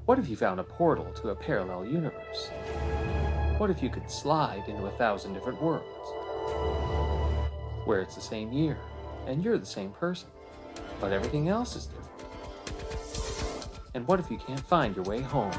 What if you found a portal to a parallel universe? What if you could slide into 1,000 different worlds? Where it's the same year, and you're the same person, but everything else is different? And what if you can't find your way home?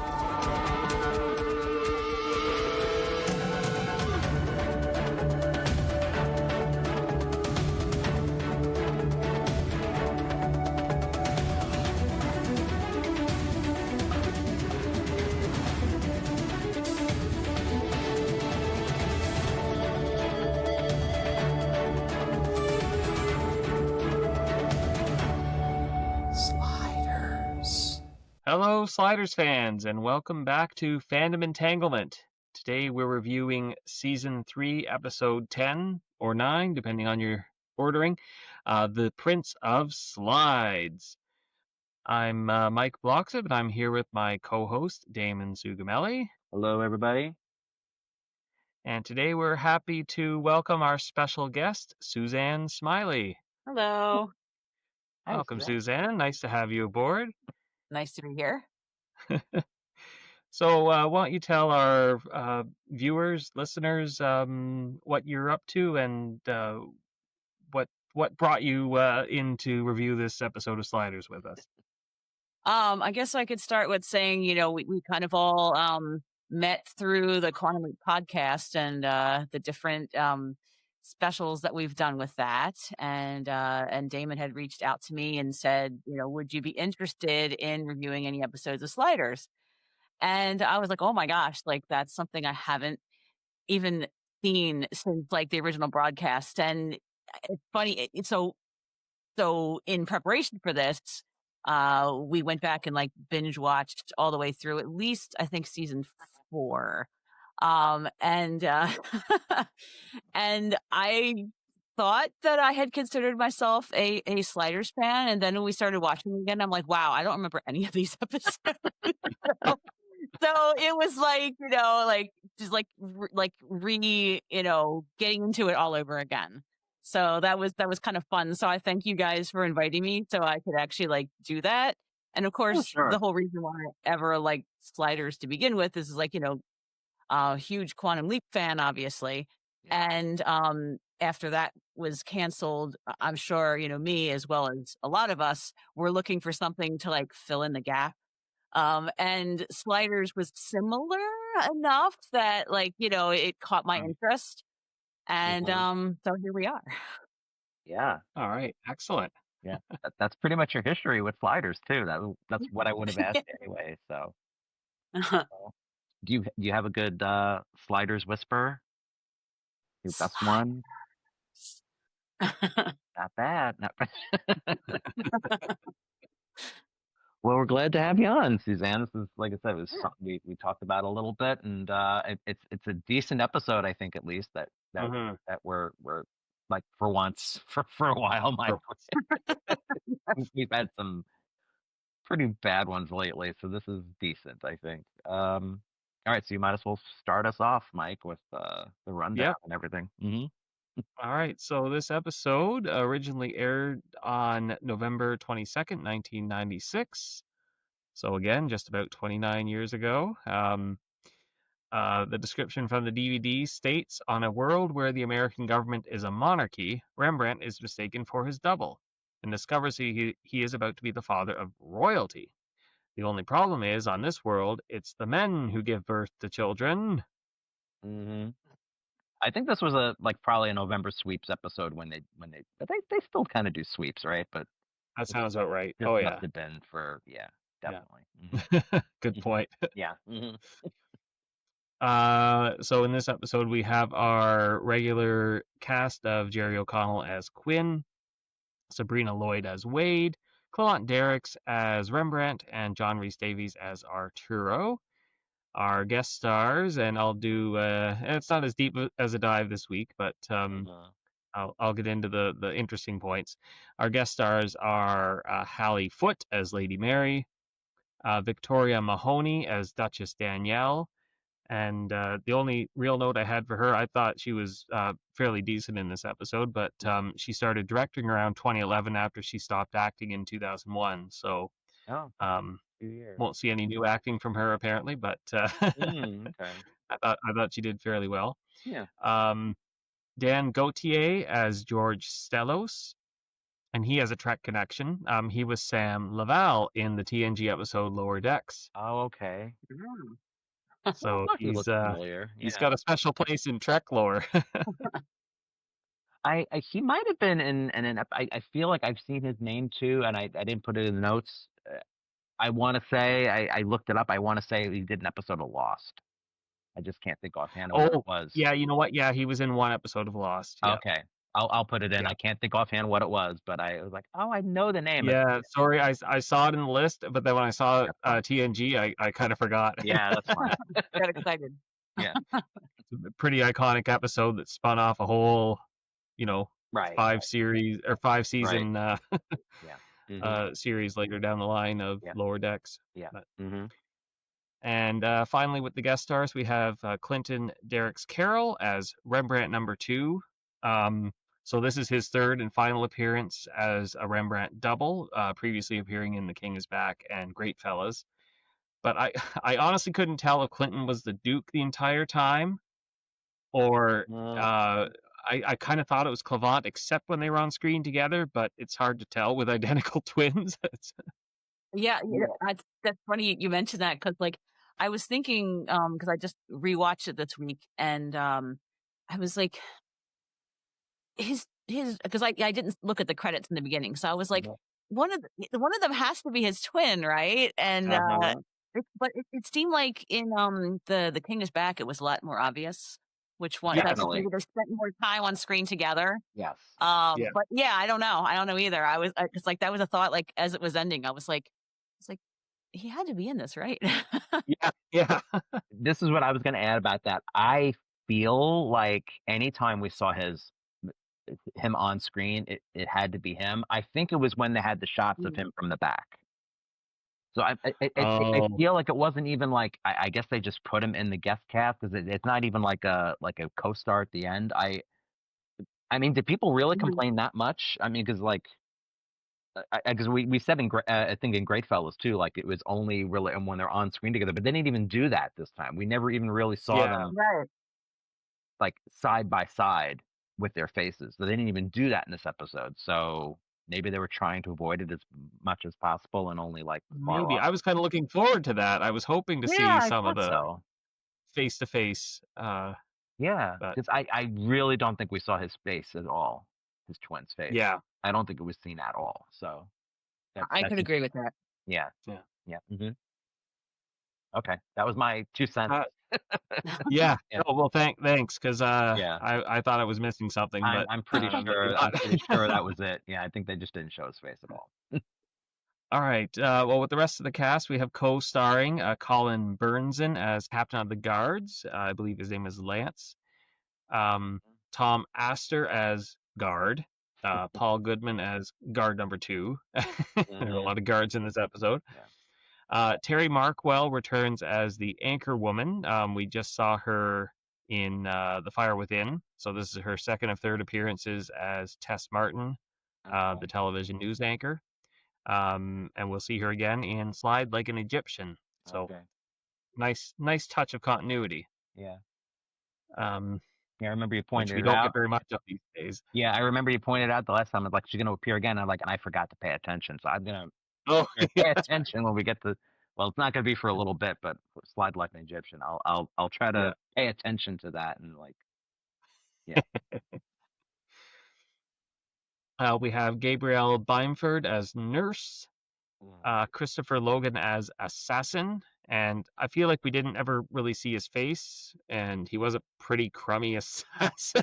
Hello, Sliders fans, and welcome back to Fandom Entanglement. Today we're reviewing Season 3, Episode 10, or 9, depending on your ordering, The Prince of Slides. I'm Mike Bloxib, and I'm here with my co-host, Damon Sugamelli. Hello, everybody. And today we're happy to welcome our special guest, Suzanne Smiley. Hello. Welcome, Suzanne. Nice to have you aboard. Nice to be here. So why don't you tell our viewers, listeners, what you're up to and what brought you in to review this episode of Sliders with us? I guess I could start with saying, we kind of all met through the Quantum Leap podcast and the different specials that we've done with that. And Damon had reached out to me and said, would you be interested in reviewing any episodes of Sliders? And I was like, oh my gosh, like that's something I haven't even seen since like the original broadcast. And it's funny. So in preparation for this, we went back and like binge watched all the way through at least, I think, season 4. And I thought that I had considered myself a Sliders fan. And then when we started watching again, I'm like, wow, I don't remember any of these episodes. So it was like, just like getting into it all over again. So that was kind of fun. So I thank you guys for inviting me so I could actually like do that. And of course, the whole reason why I ever like Sliders to begin with is like, a huge Quantum Leap fan, obviously. Yeah. And after that was canceled, I'm sure, me as well as a lot of us were looking for something to like fill in the gap. And Sliders was similar enough that like, it caught my interest. And so here we are. Yeah. All right. Excellent. Yeah. That's pretty much your history with Sliders too. That's what I would have asked anyway. So, do you have a good Sliders whisper? Your best one? Not bad. Not bad. Well, we're glad to have you on, Suzanne. This is, like I said, it was something we talked about a little bit, and it's a decent episode, I think, at least that we're like for once for a while. We've had some pretty bad ones lately, so this is decent, I think. All right, so you might as well start us off, Mike, with the rundown and everything. Mm-hmm. All right, so this episode originally aired on November 22nd, 1996. So again, just about 29 years ago. The description from the DVD states, on a world where the American government is a monarchy, Rembrandt is mistaken for his double and discovers he is about to be the father of royalty. The only problem is, on this world, it's the men who give birth to children. Mm-hmm. I think this was probably a November sweeps episode when they still kind of do sweeps, right? But that sounds about right. Oh yeah, must have been for definitely. Yeah. Mm-hmm. Good point. Yeah. Mm-hmm. So in this episode, we have our regular cast of Jerry O'Connell as Quinn, Sabrina Lloyd as Wade, Clement Derricks as Rembrandt, and John Rhys Davies as Arturo. Our guest stars, and I'll do, it's not as deep as a dive this week, but I'll get into the interesting points. Our guest stars are Hallie Foote as Lady Mary, Victoria Mahoney as Duchess Danielle, and the only real note I had for her, I thought she was fairly decent in this episode, but she started directing around 2011 after she stopped acting in 2001, so won't see any new acting from her apparently, but Okay. I thought she did fairly well. Yeah. Dan Gautier as George Stellos, and he has a Trek connection. He was Sam Laval in the TNG episode Lower Decks. Oh, okay. So He looks familiar. he's Yeah. got a special place in Trek lore. He might have been in an. I feel like I've seen his name too, and I didn't put it in the notes. I want to say I looked it up. I want to say he did an episode of Lost. I just can't think offhand of what it was. Yeah, you know what? Yeah, he was in one episode of Lost. Yeah. Okay, I'll put it in. Yeah. I can't think offhand what it was, but I was like, oh, I know the name. Yeah, sorry, I saw it in the list, but then when I saw TNG, I kind of forgot. Yeah, that's fine. Got excited. Yeah. It's a pretty iconic episode that spun off a whole, Right. 5 series or 5 season Yeah. series later down the line of Lower Decks. Yeah. But- Mm-hmm. And finally, with the guest stars, we have Clinton Derricks Carroll as Rembrandt number 2. So this is his third and final appearance as a Rembrandt double, previously appearing in The King is Back and Great Fellas. But I honestly couldn't tell if Clinton was the Duke the entire time, or I kind of thought it was Clavant, except when they were on screen together, but it's hard to tell with identical twins. Yeah, that's funny you mentioned that, because like I was thinking, because I just rewatched it this week, and I was like, his because I didn't look at the credits in the beginning, so I was like, one of them has to be his twin, right? And but it seemed like in the King is Back, it was a lot more obvious which one. Like maybe they spent more time on screen together. Yes. But yeah, I don't know either. I was because like that was a thought. Like as it was ending, I was like, he had to be in this, right? Yeah. This is what I was going to add about that. I feel like anytime we saw him on screen, it had to be him. I think it was when they had the shots of him from the back. So I feel like it wasn't even like I guess they just put him in the guest cast, because it's not even like a co-star at the end. I mean, did people really complain that much? I mean, because like. Because we said I think in Great Fellas too, like it was only really when they're on screen together, but they didn't even do that this time. We never even really saw them like side by side with their faces. So they didn't even do that in this episode. So maybe they were trying to avoid it as much as possible and only like maybe I was kind of looking forward to that. I was hoping to see some of the face to face. Yeah, because I really don't think we saw his face at all, his twin's face. Yeah. I don't think it was seen at all. So I could agree with that. Yeah. Mm-hmm. Okay, that was my 2 cents. Yeah. Oh, well, thanks, because I thought I was missing something. But I'm pretty sure. I'm pretty sure that was it. Yeah, I think they just didn't show his face at all. All right. Well, with the rest of the cast, we have co-starring Colin Burnson as Captain of the Guards. I believe his name is Lance. Tom Astor as Guard. Paul Goodman as Guard number 2. There are a lot of guards in this episode. Terry Markwell returns as the anchor woman. We just saw her in The Fire Within. So this is her second of third appearances as Tess Martin, the television news anchor. And we'll see her again in Slide Like an Egyptian. So nice touch of continuity. Yeah. Yeah, I remember you pointed it out. We don't get very much of these days. Yeah, I remember you pointed out the last time. Like, she's going to appear again. And I forgot to pay attention. So I'm going to pay attention when we get to. Well, it's not going to be for a little bit, but Slide Like an Egyptian. I'll try to pay attention to that and we have Gabrielle Bimeford as nurse, Christopher Logan as assassin, and I feel like we didn't ever really see his face, and he was a pretty crummy assassin.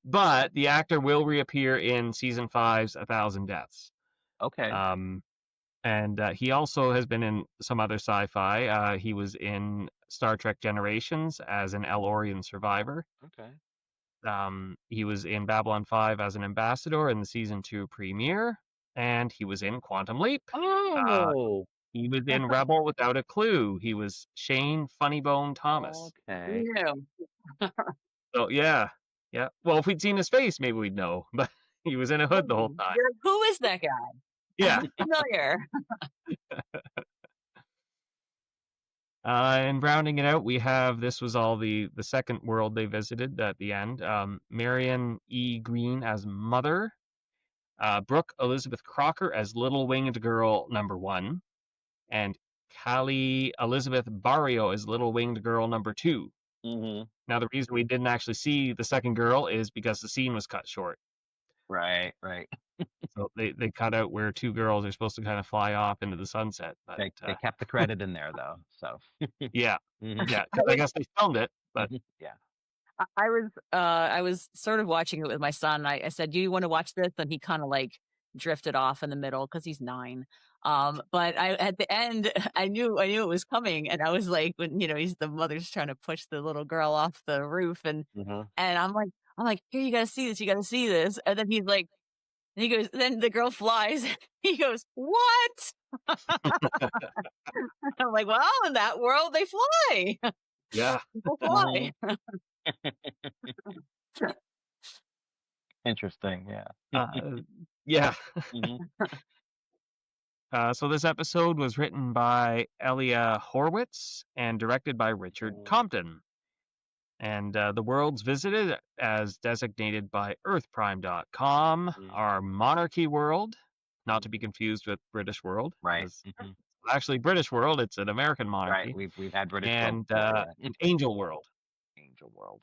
But the actor will reappear in season 5's 1,000 Deaths. Okay. And he also has been in some other sci-fi. He was in Star Trek Generations as an El-Orion survivor. Okay. He was in Babylon 5 as an ambassador in the season 2 premiere, and he was in Quantum Leap. Oh. He was in Rebel Without a Clue. He was Shane Funnybone Thomas. Okay. So yeah. Well, if we'd seen his face, maybe we'd know. But he was in a hood the whole time. Who is that guy? Yeah. Familiar. And rounding it out, we have, this was all the second world they visited at the end. Marion E. Green as Mother. Brooke Elizabeth Crocker as Little Winged Girl number 1. And Callie Elizabeth Barrio as Little Winged Girl number 2. Mm-hmm. Now, the reason we didn't actually see the second girl is because the scene was cut short. Right. So they cut out where 2 girls are supposed to kind of fly off into the sunset. But They kept the credit in there though. So yeah, Mhm. yeah, because I guess they filmed it, but Yeah. I was sort of watching it with my son. I said, "Do you want to watch this?" And he kind of like drifted off in the middle because he's 9. But at the end, I knew it was coming, and I was like, when he's the mother's trying to push the little girl off the roof, and Mhm. and I'm like, "Here, you gotta see this, you gotta see this," and then he's like, and he goes, then the girl flies. He goes, "What?" I'm like, "Well, in that world, they fly. yeah. People fly." Interesting. Yeah. Yeah. Mhm. So this episode was written by Eleah Horwitz and directed by Richard Compton. And the worlds visited, as designated by EarthPrime.com, are Monarchy World, not to be confused with British World. Right. Actually, British World, it's an American monarchy. Right. We've had British And before, yeah. Angel World. Angel World.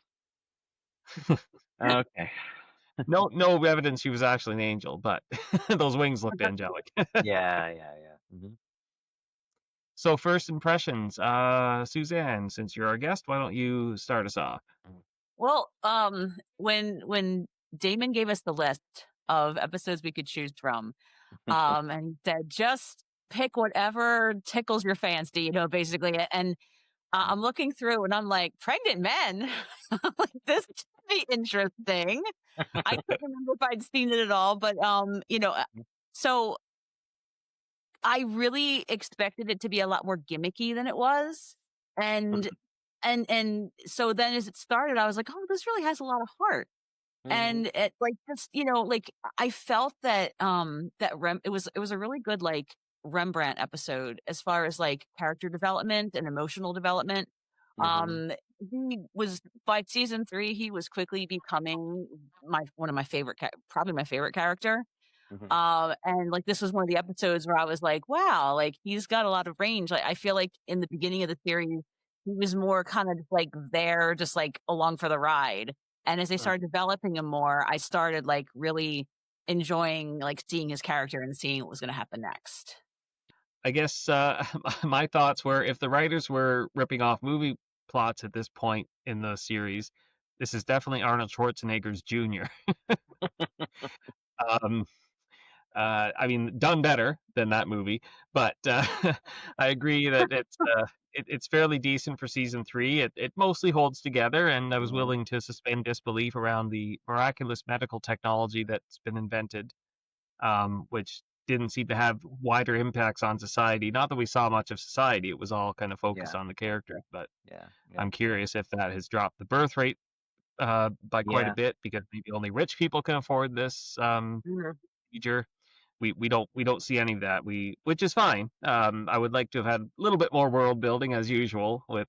Okay. No evidence she was actually an angel, but those wings looked angelic. Yeah. Mhm. So first impressions, Suzanne, since you're our guest, why don't you start us off? Well, when Damon gave us the list of episodes we could choose from, and he said, just pick whatever tickles your fancy, basically. And I'm looking through and I'm like, pregnant men? I'm like, this could be interesting. I couldn't remember if I'd seen it at all, but, so I really expected it to be a lot more gimmicky than it was. And so then as it started, I was like, oh, this really has a lot of heart. And it like just, like I felt that it was a really good like Rembrandt episode as far as like character development and emotional development. He was by season 3, he was quickly becoming one of my favorite, probably my favorite character. And like this was one of the episodes where I was like, wow, like he's got a lot of range. Like I feel like in the beginning of the series, he was more kind of like there, just like along for the ride. And as they started developing him more, I started like really enjoying like seeing his character and seeing what was going to happen next. I guess my thoughts were, if the writers were ripping off movie plots at this point in the series, this is definitely Arnold Schwarzenegger's Jr. I mean, done better than that movie, but I agree that it's fairly decent for season 3. It mostly holds together, and I was willing to suspend disbelief around the miraculous medical technology that's been invented, which didn't seem to have wider impacts on society. Not that we saw much of society; it was all kind of focused on the characters. But I'm curious if that has dropped the birth rate by quite a bit, because maybe only rich people can afford this procedure. We don't see any of that. Which is fine. I would like to have had a little bit more world building as usual with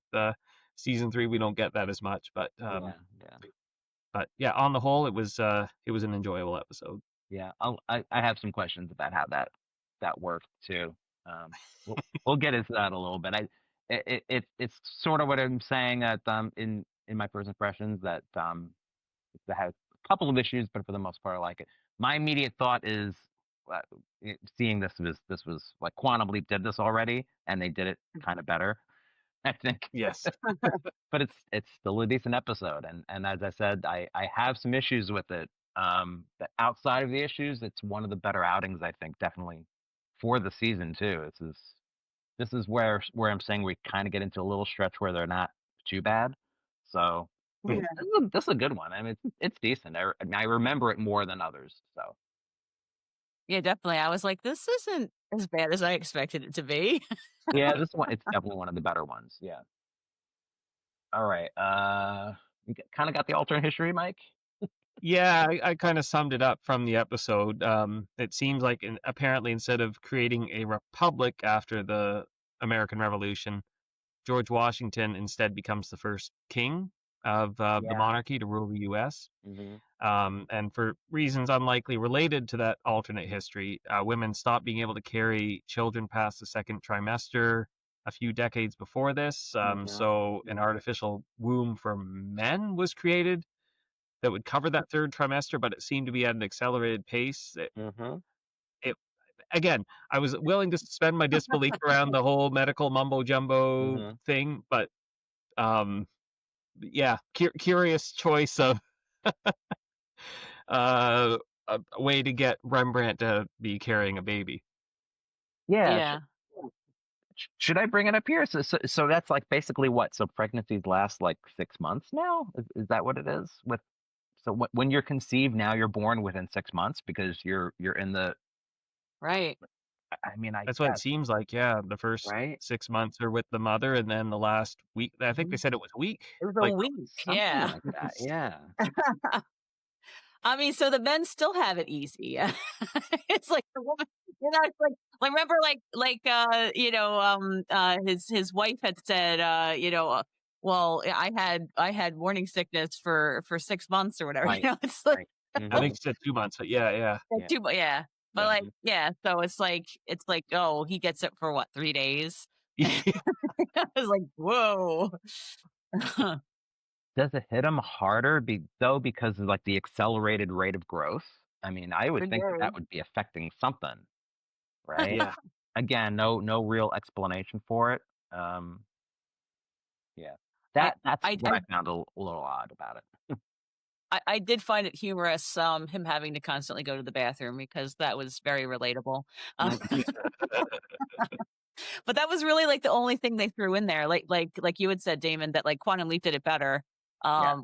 season 3. We don't get that as much, but but yeah, on the whole, it was an enjoyable episode. Yeah, I have some questions about how that worked too. We'll get into that a little bit. It's sort of what I'm saying that in my first impressions that it has a couple of issues, but for the most part, I like it. My immediate thought is seeing this was like Quantum Leap did this already, and they did it kind of better, I think. Yes. But it's still a decent episode, and as I said, I have some issues with it. But outside of the issues, it's one of the better outings, I think, definitely for the season too. This is where I'm saying we kind of get into a little stretch where they're not too bad. So this is a good one. I mean, it's decent. I remember it more than others. So yeah, definitely. I was like, this isn't as bad as I expected it to be. yeah, this one, it's definitely one of the better ones. Yeah. All right. You kind of got the alternate history, Mike? Yeah, I kind of summed it up from the episode. It seems like apparently instead of creating a republic after the American Revolution, George Washington instead becomes the first king of the Yeah. monarchy to rule the U.S. Mm-hmm. And for reasons unlikely related to that alternate history, women stopped being able to carry children past the second trimester a few decades before this. So an artificial womb for men was created that would cover that third trimester, but it seemed to be at an accelerated pace. It again, I was willing to suspend my disbelief around the whole medical mumbo jumbo thing, but yeah, curious choice of a way to get Rembrandt to be carrying a baby. Yeah. Yeah. Should I bring it up here? So that's like basically what? So pregnancies last like 6 months now? Is that what it is? When you're conceived, now you're born within 6 months because you're in the Right. I mean, I That's what it guess, seems like. Yeah, the first right? 6 months are with the mother, and then the last week. I think they said it was a week. It was a Like week. Something Yeah. like that. Yeah. I mean, so the men still have it easy. It's like the woman, it's like remember, his wife had said, well, I had morning sickness for 6 months or whatever. Right. It's like I think she said 2 months, but yeah. Yeah. yeah. But like, yeah, so it's like, oh, he gets it for what, 3 days? I was like, whoa. Does it hit them harder because of like the accelerated rate of growth? I mean, I would think that would be affecting something, right? Yeah. Again, no real explanation for it. Yeah. That's what I found a little odd about it. I did find it humorous, him having to constantly go to the bathroom, because that was very relatable. But that was really like the only thing they threw in there. Like you had said, Damon, that like Quantum Leap did it better.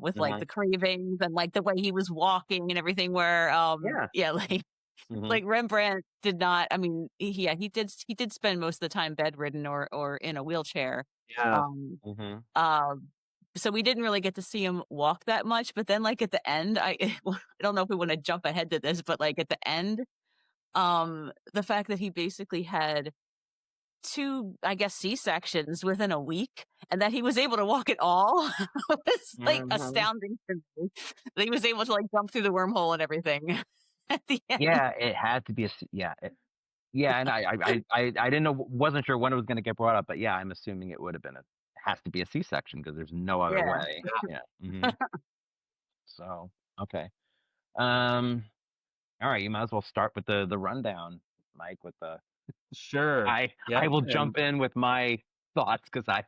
With like the cravings and like the way he was walking and everything, where like Rembrandt did not. I mean, he did spend most of the time bedridden or in a wheelchair. Yeah. So we didn't really get to see him walk that much. But then, like at the end, I don't know if we want to jump ahead to this, but like at the end, the fact that he basically had 2, I guess, C-sections within a week, and that he was able to walk at all was like astounding to me. That he was able to like jump through the wormhole and everything at the end. Yeah, it had to be and I didn't know, wasn't sure when it was going to get brought up, but yeah, I'm assuming it would have been has to be a C-section because there's no other way. Yeah. So okay. All right, you might as well start with the rundown, Mike, with the Sure. I will jump in with my thoughts because I've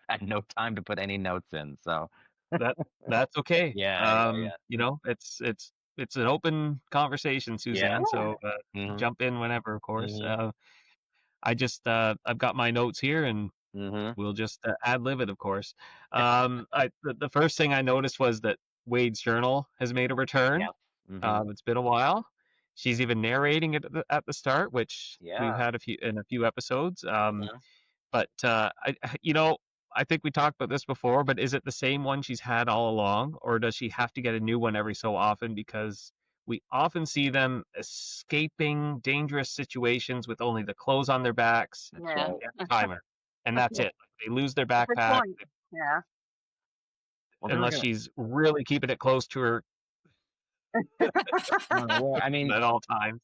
had no time to put any notes in, so that's okay. Yeah. You know, it's an open conversation, Suzanne. So jump in whenever, of course. I just I've got my notes here, and we'll just ad lib it, of course. The first thing I noticed was that Wade's journal has made a return. It's been a while. She's even narrating it at the start, which we've had in a few episodes. But I think we talked about this before, but is it the same one she's had all along, or does she have to get a new one every so often? Because we often see them escaping dangerous situations with only the clothes on their backs and the timer, and that's it. They lose their backpack. Yeah. Unless she's really keeping it close to her. Well, I mean, at all times.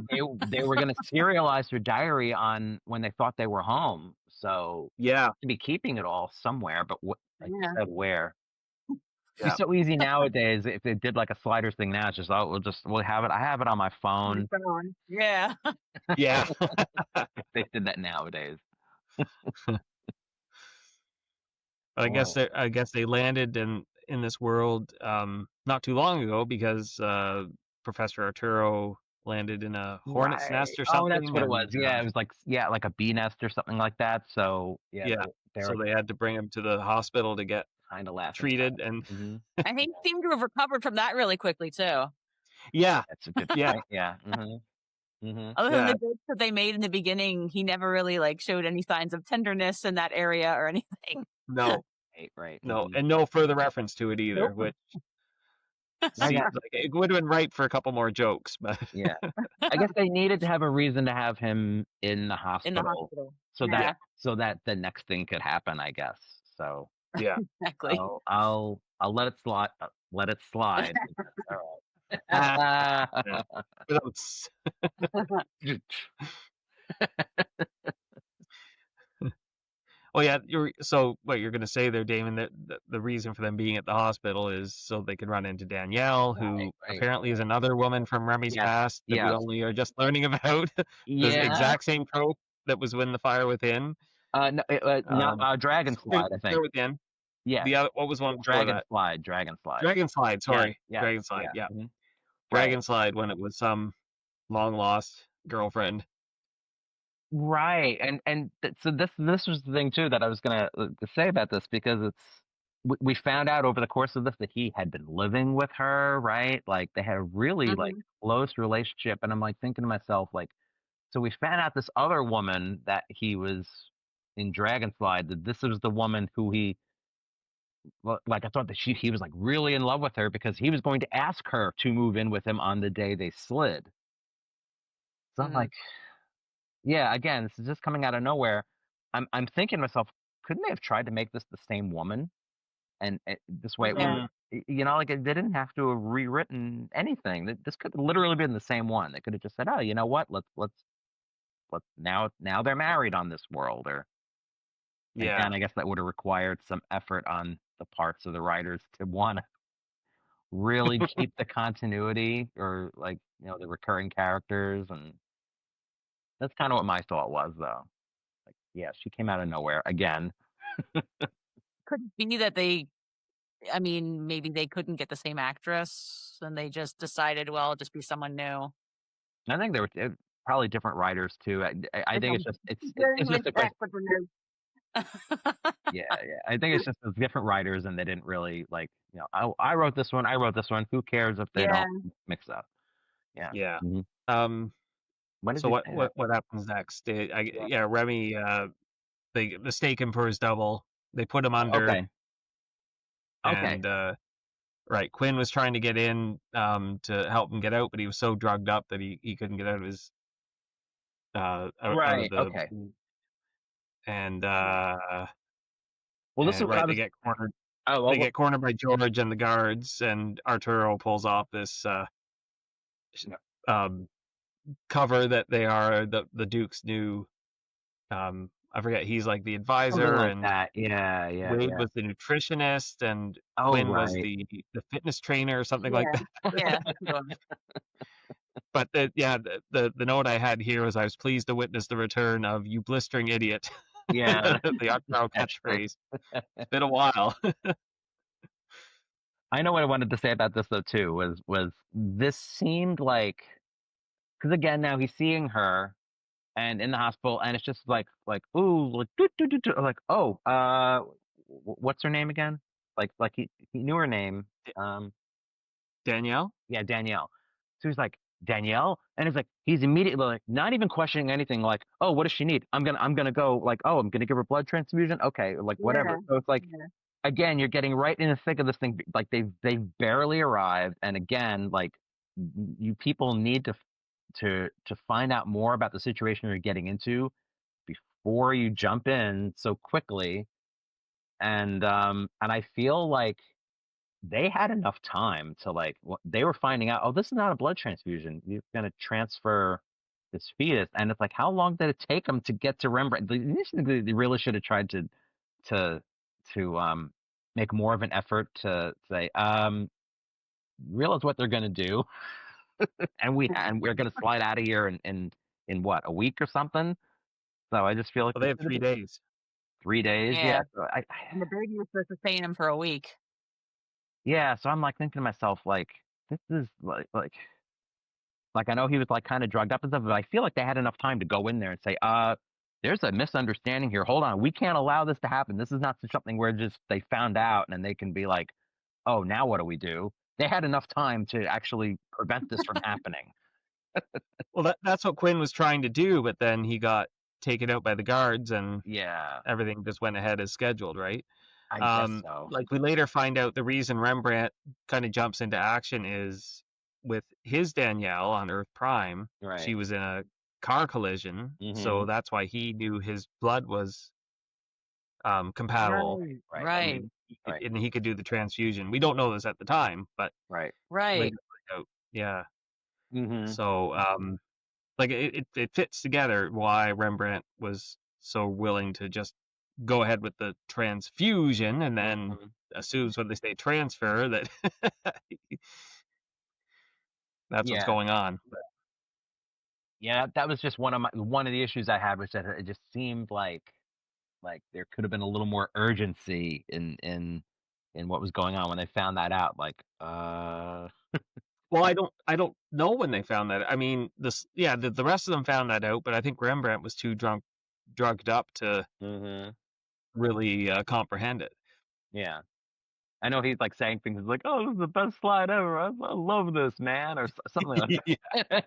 They were going to serialize her diary on when they thought they were home. So yeah, to be keeping it all somewhere, but like you said, where? Yeah. It's so easy nowadays. If they did like a sliders thing now, it's just we'll have it. I have it on my phone. Yeah. Yeah. If they did that nowadays. I guess they landed in this world not too long ago because Professor Arturo landed in a hornet's nest or something. Oh, that's what it was. Yeah, it was like a bee nest or something like that. So so they had to bring him to the hospital to get kind of treated, and and he seemed to have recovered from that really quickly too. Yeah, that's a good point. Yeah. Other than the jokes that they made in the beginning, he never really like showed any signs of tenderness in that area or anything. No. Right. No, and no further reference to it either, which See, like, it would have been ripe for a couple more jokes, but yeah. I guess they needed to have a reason to have him in the hospital, so that the next thing could happen, I guess. So yeah. Exactly. I'll let it slide. Let it slide. All right. It's- Well, yeah. So what you're going to say there, Damon? That the reason for them being at the hospital is so they can run into Danielle, who apparently is another woman from Remy's past that we only are just learning about. The exact same trope that was in The Fire Within. No, Dragon Slide, I think. Fire Within. Yeah. The other, what was one before that? Dragon Slide. Sorry, yeah. Dragon Slide. Yeah. Mm-hmm. Dragon Slide, when it was some long lost girlfriend. Right, so this was the thing too that I was gonna say about this, because we found out over the course of this that he had been living with her, right? Like they had a really like close relationship, and I'm like thinking to myself, like, so we found out this other woman that he was in Dragonslide, that this was the woman who like I thought that he was like really in love with her, because he was going to ask her to move in with him on the day they slid. So I'm like, yeah, again, this is just coming out of nowhere. I'm thinking to myself, couldn't they have tried to make this the same woman, and this way, like they didn't have to have rewritten anything. This could have literally been the same one. They could have just said, oh, you know what? Let's now they're married on this world, or and I guess that would have required some effort on the parts of the writers to want to really keep the continuity, or like the recurring characters, and that's kind of what my thought was, though. Like, yeah, she came out of nowhere again. Could it be that maybe they couldn't get the same actress and they just decided, well, it'll just be someone new. I think there were probably different writers too. I think it's just a question. Yeah. I think it's just different writers, and they didn't really like. I wrote this one. Who cares if they don't mix up? Yeah. Yeah. Mm-hmm. So what happens next? Remy, they mistake him for his double. They put him under. Okay. And right, Quinn was trying to get in to help him get out, but he was so drugged up that he couldn't get out of his right. Okay. And well, this is right. They get cornered. They get cornered by George and the guards, and Arturo pulls off this cover that they are the Duke's new. I forget. He's like the advisor, like and that. Yeah. Wade was the nutritionist, and Quinn was the fitness trainer or something like that. Yeah. But the note I had here was, I was pleased to witness the return of "you blistering idiot." Yeah. The Arturo catchphrase. It's been a while. I know what I wanted to say about this though too was this seemed like, because again now he's seeing her and in the hospital, and it's just like ooh, like like, oh, what's her name again? Like he knew her name. Danielle? Yeah, Danielle. So he's like, Danielle? And he's immediately like, not even questioning anything, like, oh, what does she need? I'm gonna go, like, oh, I'm gonna give her blood transfusion? Okay, like whatever. So it's like, again, you're getting right in the thick of this thing, like they've barely arrived, and again, like, you people need to find out more about the situation you're getting into before you jump in so quickly. And I feel like they had enough time to, like, they were finding out, oh, this is not a blood transfusion. You're going to transfer this fetus. And it's like, how long did it take them to get to Rembrandt? They really should have tried to make more of an effort to say, realize what they're going to do. and we're going to slide out of here in what, a week or something? So I just feel like they have 3 days. 3 days, yeah. So and the baby was supposed to stay in him for a week. Yeah, so I'm like thinking to myself, like, this is like I know he was like kind of drugged up and stuff, but I feel like they had enough time to go in there and say, there's a misunderstanding here. Hold on, we can't allow this to happen. This is not something where just they found out and they can be like, oh, now what do we do? They had enough time to actually prevent this from happening. Well, that's what Quinn was trying to do, but then he got taken out by the guards, and yeah, everything just went ahead as scheduled, right? I guess so. Like we later find out the reason Rembrandt kind of jumps into action is with his Danielle on Earth Prime. Right. She was in a car collision, so that's why he knew his blood was compatible. Right. And he could do the transfusion. We don't know this at the time, but Right. later find out, yeah. Mm-hmm. So like it fits together why Rembrandt was so willing to just go ahead with the transfusion, and then assumes when they say transfer that that's what's going on. But, yeah, that was just one of the issues I had, was that it just seemed like there could have been a little more urgency in what was going on when they found that out. Like, well, I don't know when they found that. I mean, the rest of them found that out, but I think Rembrandt was too drugged up to really comprehend it. Yeah. I know he's like saying things like, "Oh, this is the best slide ever. I love this, man," or something like that.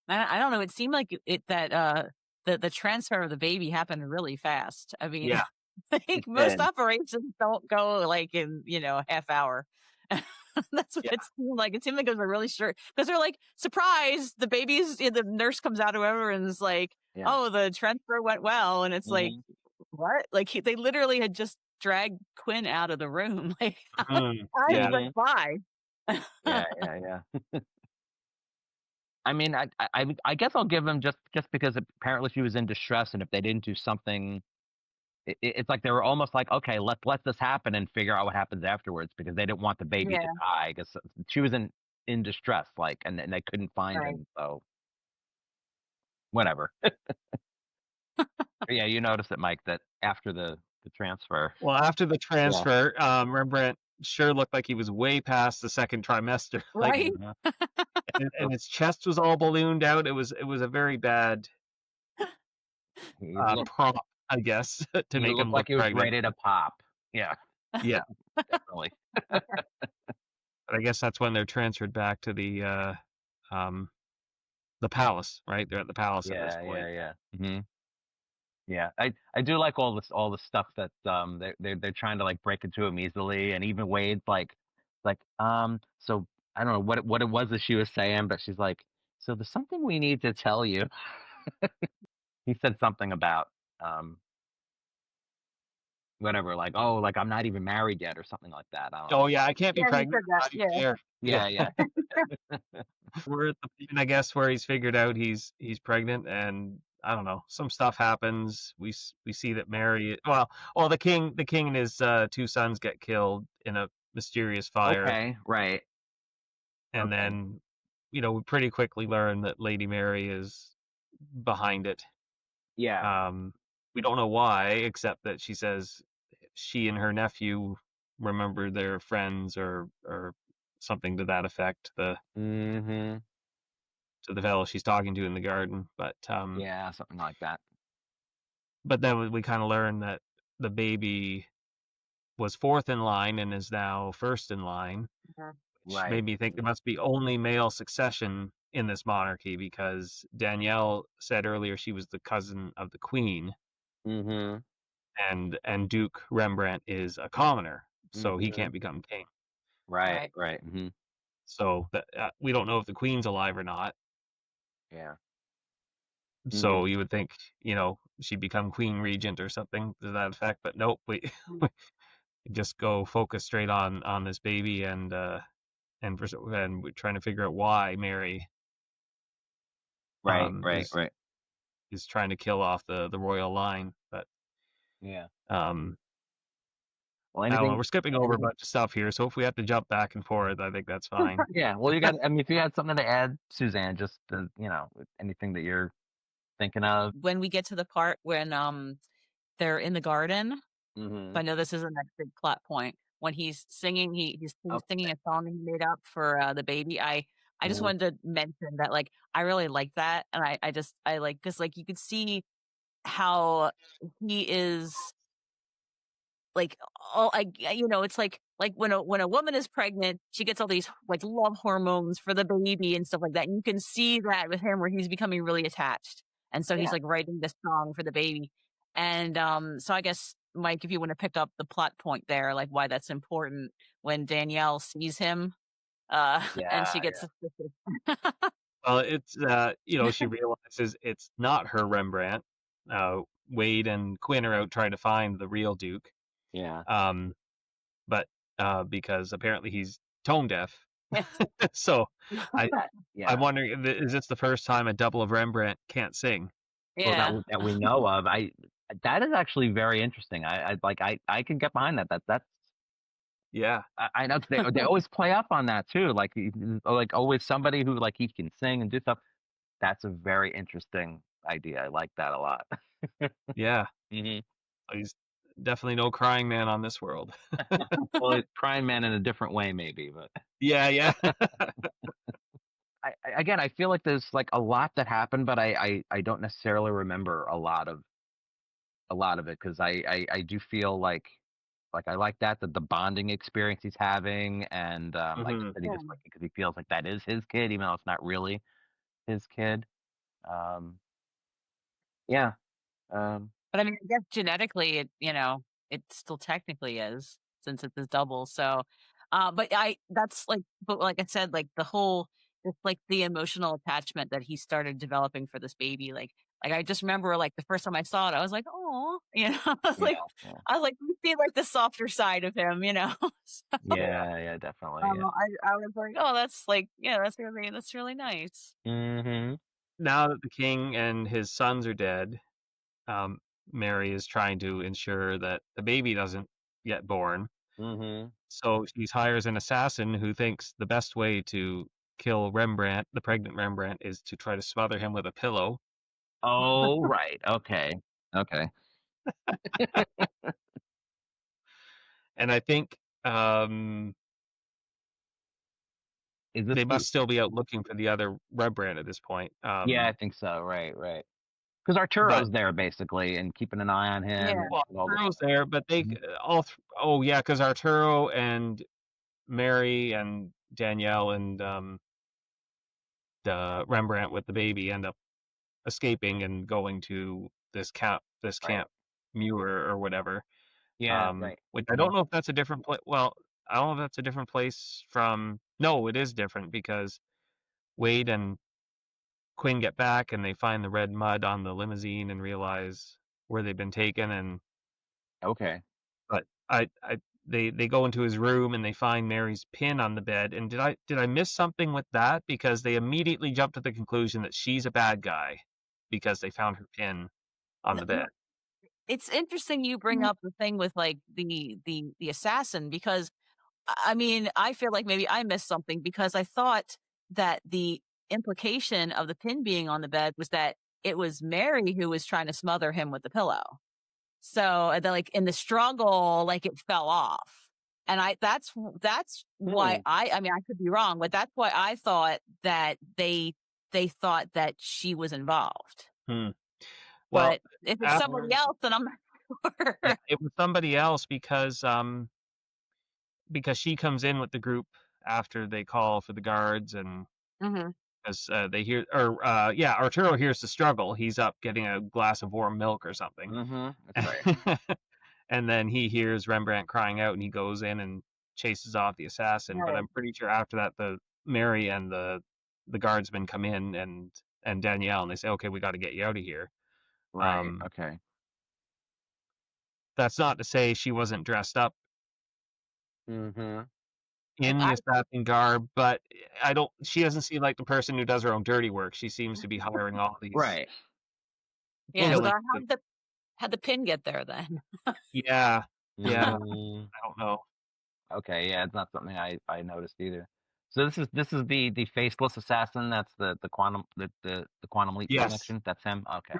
I don't know. It seemed like that the transfer of the baby happened really fast. I mean, Yeah. like most operations don't go like in a half hour. That's what it seemed like. It seemed like it was a really short, because they're like, surprise, the baby's, the nurse comes out or whatever and is like, oh, the transfer went well, and it's like, what? Like they literally had just dragged Quinn out of the room. Like, time went by. Yeah. I mean, I guess I'll give them just because apparently she was in distress, and if they didn't do something, it's like they were almost like, okay, let this happen and figure out what happens afterwards, because they didn't want the baby to die, because she was in distress, like, and they couldn't find him, so whatever. Yeah, you noticed it, Mike, that after the transfer. Well, after the transfer, Rembrandt sure looked like he was way past the second trimester. Right. Like, and his chest was all ballooned out. It was a very bad prop, I guess, to make him look like he was pregnant. ready to pop. Yeah. Yeah. Definitely. But I guess that's when they're transferred back to the palace, right? They're at the palace at this point. Yeah. Mm-hmm. Yeah, I do like all the stuff that they're trying to like break into him easily, and even Wade's like so I don't know what it was that she was saying, but she's like, so there's something we need to tell you. He said something about whatever, like, oh, like I'm not even married yet or something like that. Oh yeah, I can't be pregnant. Yeah. We're at the point, I guess, where he's figured out he's pregnant, and I don't know, some stuff happens. We see that Mary, the king and his two sons get killed in a mysterious fire. Okay, right. And then, we pretty quickly learn that Lady Mary is behind it. Yeah. We don't know why, except that she says she and her nephew remember their friends or something to that effect. To the fellow she's talking to in the garden, but yeah, something like that. But then we kind of learn that the baby was fourth in line and is now first in line, which made me think there must be only male succession in this monarchy, because Danielle said earlier she was the cousin of the queen, and Duke Rembrandt is a commoner, so he can't become king. Right. So that we don't know if the queen's alive or not. Yeah. So you would think, she'd become queen regent or something to that effect, but nope. We just go focus straight on this baby, and we're trying to figure out why Mary is trying to kill off the royal line. But well, we're skipping over a bunch of stuff here, so if we have to jump back and forth, I think that's fine. Yeah, well, if you had something to add, Suzanne, just anything that you're thinking of. When we get to the part when they're in the garden, I know this is the next big plot point. When he's singing, he's singing a song he made up for the baby. I just wanted to mention that, like, I really like that, and I like, because like you could see how he is, like, it's like when a woman is pregnant, she gets all these like love hormones for the baby and stuff like that. And you can see that with him, where he's becoming really attached. And so he's like writing this song for the baby. And so I guess, Mike, if you want to pick up the plot point there, like why that's important when Danielle sees him and she Yeah, gets yeah. suspicious. Well, it's she realizes it's not her Rembrandt. Wade and Quinn are out trying to find the real Duke. Yeah. But because apparently he's tone deaf, so I'm Yeah. wondering, is this the first time a double of Rembrandt can't sing? Well, Yeah. that we know of. That is actually very interesting. I can get behind that. That's Yeah, I know they always play up on that too. Like always somebody who like he can sing and do stuff. That's a very interesting idea. I like that a lot. yeah. Hmm. He's definitely no crying man on this world. Well, it's crying man in a different way, maybe, but Yeah, yeah. again, I feel like there's like a lot that happened, but I don't necessarily remember a lot of it because I do feel like I like that the bonding experience he's having, and like you Hmm. said, he Yeah. just like because he feels like that is his kid, even though it's not really his kid. Um, yeah. Um, But I mean, I guess genetically, it still technically is since it's a double. So, but like I said, like just like the emotional attachment that he started developing for this baby, like I just remember, like the first time I saw it, I was like, oh, yeah, yeah, I was like, we see like the softer side of him. So, yeah, yeah, definitely, yeah. I was like, oh, that's like, yeah, that's really nice. Mm-hmm. Now that the king and his sons are dead, um, Mary is trying to ensure that the baby doesn't get born. Mm-hmm. So she hires an assassin who thinks the best way to kill Rembrandt, the pregnant Rembrandt, is to try to smother him with a pillow. Oh, right. Okay. Okay. And I think um, Is this they the? must still be out looking for the other Rembrandt at this point. Yeah, I think so. Right, right. Because But Arturo's there basically and keeping an eye on him Yeah. and well, all this Arturo's stuff. there, but they Mhm. oh yeah, because Arturo and Mary and Danielle and the Rembrandt with the baby end up escaping and going to this Right. camp Muir or whatever. Yeah. Right. Which I Hmm. don't know if that's a different place. Well, I don't know if that's a different place from. No, it is different because Wade and Quinn get back and they find the red mud on the limousine and realize where they've been taken. And Okay. but they go into his room and they find Mary's pin on the bed. And did I miss something with that? Because they immediately jump to the conclusion that she's a bad guy because they found her pin on the bed. It's interesting you bring up the thing with like the assassin, because I mean, I feel like maybe I missed something because I thought that the implication of the pin being on the bed was that it was Mary who was trying to smother him with the pillow. So, and then like in the struggle, like it fell off. And that's why Hmm. I mean, I could be wrong, but that's why I thought that they thought that she was involved. Hmm. Well, But if it's after, somebody else, then I'm not yeah, sure. it was somebody else because she comes in with the group after they call for the guards and Hmm. because they hear or yeah, Arturo hears the struggle. He's up getting a glass of warm milk or something. Mm-hmm. That's right. And then he hears Rembrandt crying out and he goes in and chases off the assassin. But Right. I'm pretty sure after that the Mary and the guardsmen come in and Danielle and they say, okay, we got to get you out of here. Right. Um, Okay. that's not to say she wasn't dressed up Mm-hmm. in the I, assassin garb, but she doesn't seem like the person who does her own dirty work. She seems to be hiring all these Right. yeah. Well, So killing. how'd the pin get there then? Yeah, yeah. mm, I don't know. okay. Yeah, it's not something I noticed either. So this is the faceless assassin. That's the quantum the quantum leap Yes. connection. That's him. Okay.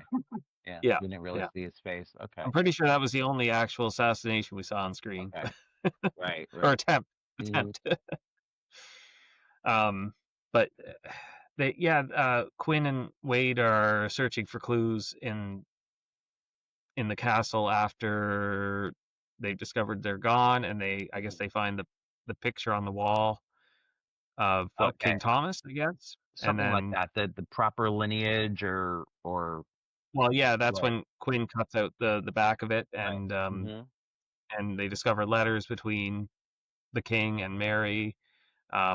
Yeah. Yeah. We didn't really Yeah. see his face. Okay. I'm pretty sure that was the only actual assassination we saw on screen. Okay. Right. Or Right. attempt. Mhm. Attempt. But Quinn and Wade are searching for clues in the castle after they've discovered they're gone, and I guess they find the picture on the wall of what Okay. King Thomas, I guess, and Something like then that. The proper lineage or Well, yeah, that's Right. when Quinn cuts out the back of it, Right. and they discover letters between the king and Mary,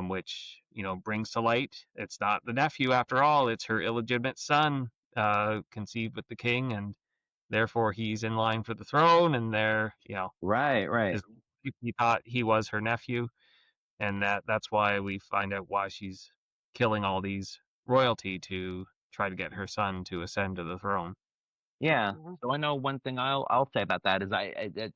which brings to light it's not the nephew after all; it's her illegitimate son, conceived with the king, and therefore he's in line for the throne. And Right. Right. his, he thought he was her nephew, and that's why we find out why she's killing all these royalty to try to get her son to ascend to the throne. Yeah. Mhm. So I know one thing I'll say about that is it's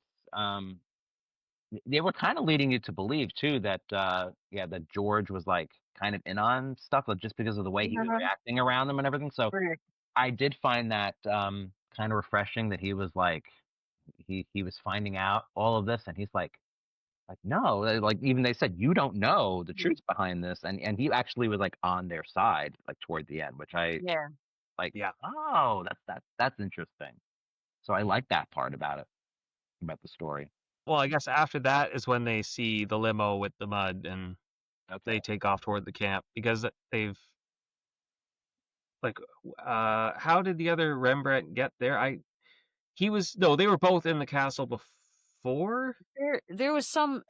they were kind of leading you to believe too that that George was like kind of in on stuff, like, just because of the way he was Mhm. reacting around them and everything. So Right. I did find that kind of refreshing that he was like he was finding out all of this, and he's like no, like even they said you don't know the truth behind this, and he actually was like on their side like toward the end, which I Yeah. like. Yeah. Oh, that's interesting. So I like that part about the story. Well, I guess after that is when they see the limo with the mud, and Okay. they take off toward the camp because they've like how did the other Rembrandt get there? They were both in the castle before. There was some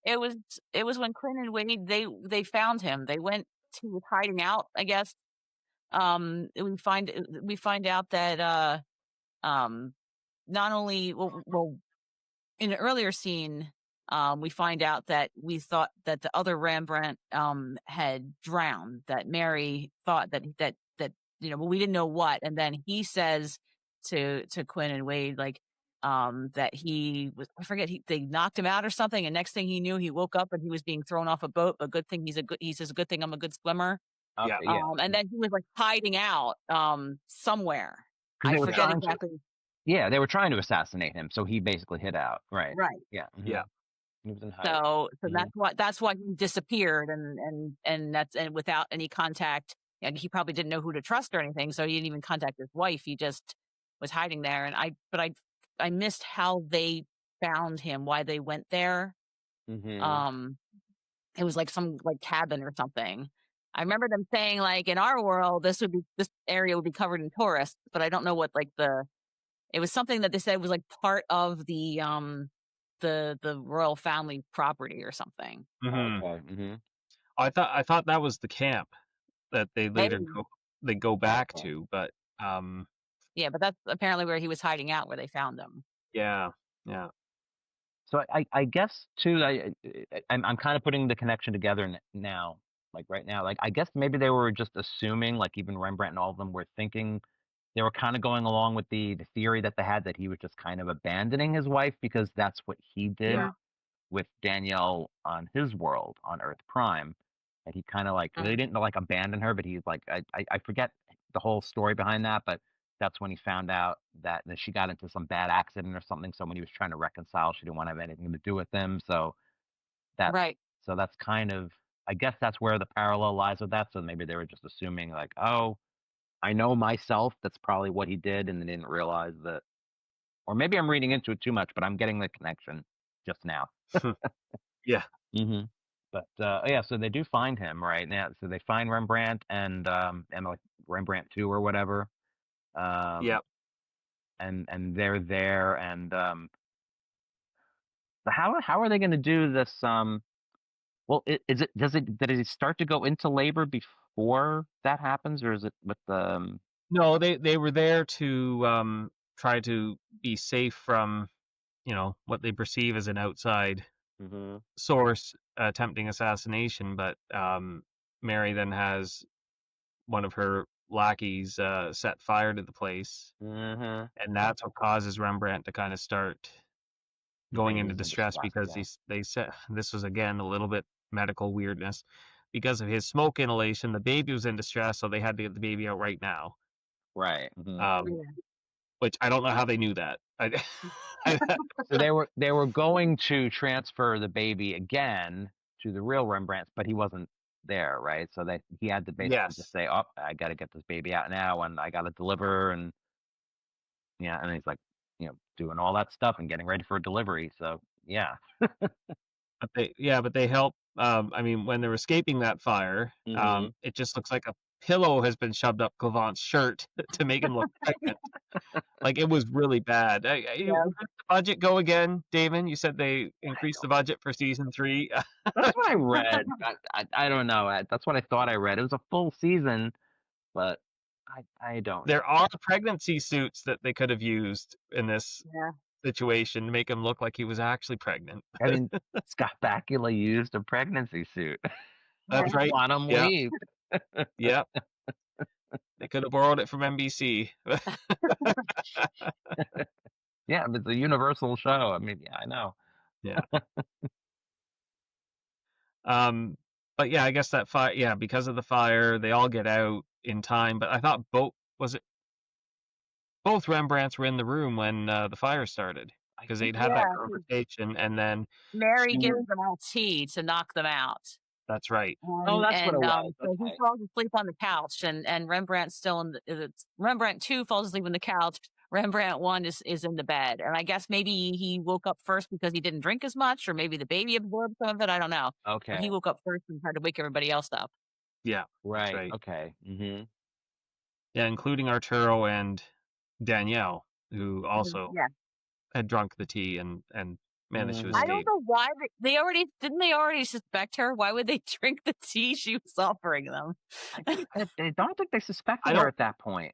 it was it was when Quinn and Wade they found him. They went to hiding out, I guess. We find out that not only well in an earlier scene, we find out that we thought that the other Rembrandt had drowned. That Mary thought that but we didn't know what. And then he says to Quinn and Wade like that he was I forget they knocked him out or something. And next thing he knew, he woke up and he was being thrown off a boat. But good thing he says good thing I'm a good swimmer. Okay. Yeah. Yeah. And then he was like hiding out somewhere. Because I they were forget trying to. exactly. Yeah, they were trying to assassinate him, so he basically hid out. Right. Right. Yeah. Yeah. He was in hiding. So Mhm. that's why he disappeared, and without any contact. And he probably didn't know who to trust or anything, so he didn't even contact his wife. He just was hiding there. And I missed how they found him, why they went there. Mhm. It was like some like cabin or something. I remember them saying like in our world this area would be covered in tourists, but I don't know what like it was something that they said was like part of the royal family property or something. Hmm. Okay. Mhm. I thought that was the camp that they later Maybe. go back Okay. to, but Yeah, but that's apparently where he was hiding out, where they found him. yeah, yeah, So I guess too I'm kind of putting the connection together now, like right now. Like I guess maybe they were just assuming, like even Rembrandt and all of them were thinking they were kind of going along with the theory that they had that he was just kind of abandoning his wife because that's what he did yeah. with Danielle on his world on Earth Prime. And he kind of like they didn't like abandon her, but he's like I forget the whole story behind that, but that's when he found out that she got into some bad accident or something. So when he was trying to reconcile, she didn't want to have anything to do with him. So that Right. so that's kind of I guess that's where the parallel lies with that. So maybe they were just assuming like, oh, I know myself. That's probably what he did, and they didn't realize that. Or maybe I'm reading into it too much, but I'm getting the connection just now. Yeah. Hmm. But yeah, so they do find him right now. So they find Rembrandt and like Rembrandt 2 or whatever. Um, Yeah. and they're there, and so how are they going to do this? Well, is it does it start to go into labor before that happens, or is it with the? No, they were there to try to be safe from what they perceive as an outside Mhm. source attempting assassination, but Mary then has one of her lackeys set fire to the place, Mhm. and that's what causes Rembrandt to kind of start The going into baby's in distress distress. because Yeah. they said this was again a little bit medical weirdness because of his smoke inhalation. The baby was in distress, so they had to get the baby out right now. Right. Mhm. Um, which I don't know how they knew that. I, So they were going to transfer the baby again to the real Rembrandts, but he wasn't there, right? So he had to basically just yes, say, "Oh, I got to get this baby out now, and I got to deliver," and yeah, and he's like, doing all that stuff and getting ready for a delivery. So yeah. but they help. I mean, when they're escaping that fire, Mhm. it just looks like a pillow has been shoved up Clavant's shirt to make him look pregnant. Like, it was really bad. Where did the budget go again, Damon? You said they increased the budget for season 3. That's what I read. I don't know. That's what I thought I read. It was a full season, but I don't know. There are pregnancy suits that they could have used in this situation to make him look like he was actually pregnant. I mean, Scott Bakula used a pregnancy suit. That's right. Quantum Leap. Yep. They could have borrowed it from NBC. Yeah, it's a Universal show. I mean, yeah, I know. Yeah. But yeah, I guess that fire. Yeah, because of the fire, they all get out in time. But I thought both Rembrandts were in the room when the fire started, because they'd had that conversation, and then Mary gives them all tea to knock them out. That's right. That's what it was. So he falls asleep on the couch, and Rembrandt's still in Rembrandt 2 falls asleep on the couch. Rembrandt 1 is in the bed. And I guess maybe he woke up first because he didn't drink as much, or maybe the baby absorbed some of it. I don't know. Okay. But he woke up first and tried to wake everybody else up. Yeah. Right. Okay. Mm-hmm. Yeah, including Arturo and Danielle, who also had drunk the tea and managed to escape. I don't know why they already suspect her. Why would they drink the tea she was offering them? I don't think they suspected her at that point.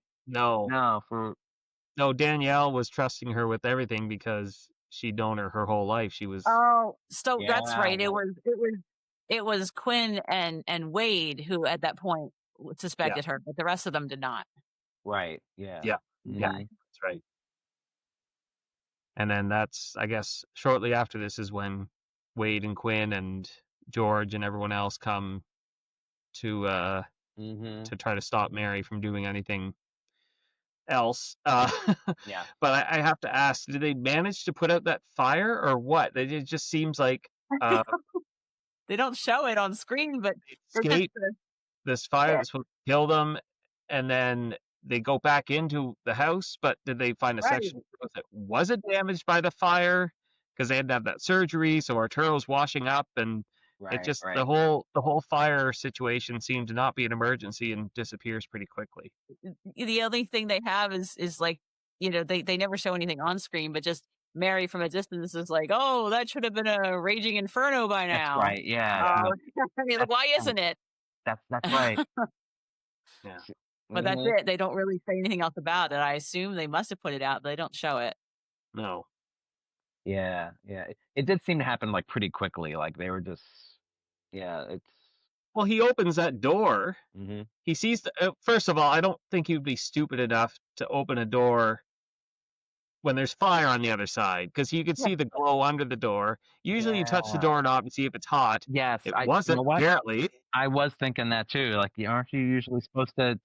No, Danielle was trusting her with everything because she'd known her whole life. She was. Oh, so that's right. It was Quinn and Wade who at that point suspected her, but the rest of them did not. Right. Yeah. Yeah. Mm-hmm. Yeah. That's right. And then I guess, shortly after this is when Wade and Quinn and George and everyone else come to try to stop Mary from doing anything else. Yeah. But I have to ask, did they manage to put out that fire or what? It just seems like they don't show it on screen, but escape this fire that's supposed to kill them, and then they go back into the house. But did they find a section that wasn't damaged by the fire? Because they had to have that surgery, so Arturo's washing up, and it just the whole fire situation seemed to not be an emergency and disappears pretty quickly. The only thing they have is like, they never show anything on screen, but just Mary from a distance is like, oh, that should have been a raging inferno by now. That's right. Yeah. I mean, like, why isn't it? That's right. Yeah. But that's it. They don't really say anything else about it. I assume they must have put it out, but they don't show it. No. Yeah. It did seem to happen like pretty quickly. Like they were just, Well, he opens that door. Mm-hmm. He sees first of all, I don't think he'd be stupid enough to open a door when there's fire on the other side, because you could see the glow under the door. Usually you touch the doorknob and see if it's hot. Yes. It wasn't, apparently. I was thinking that too. Like, aren't you usually supposed to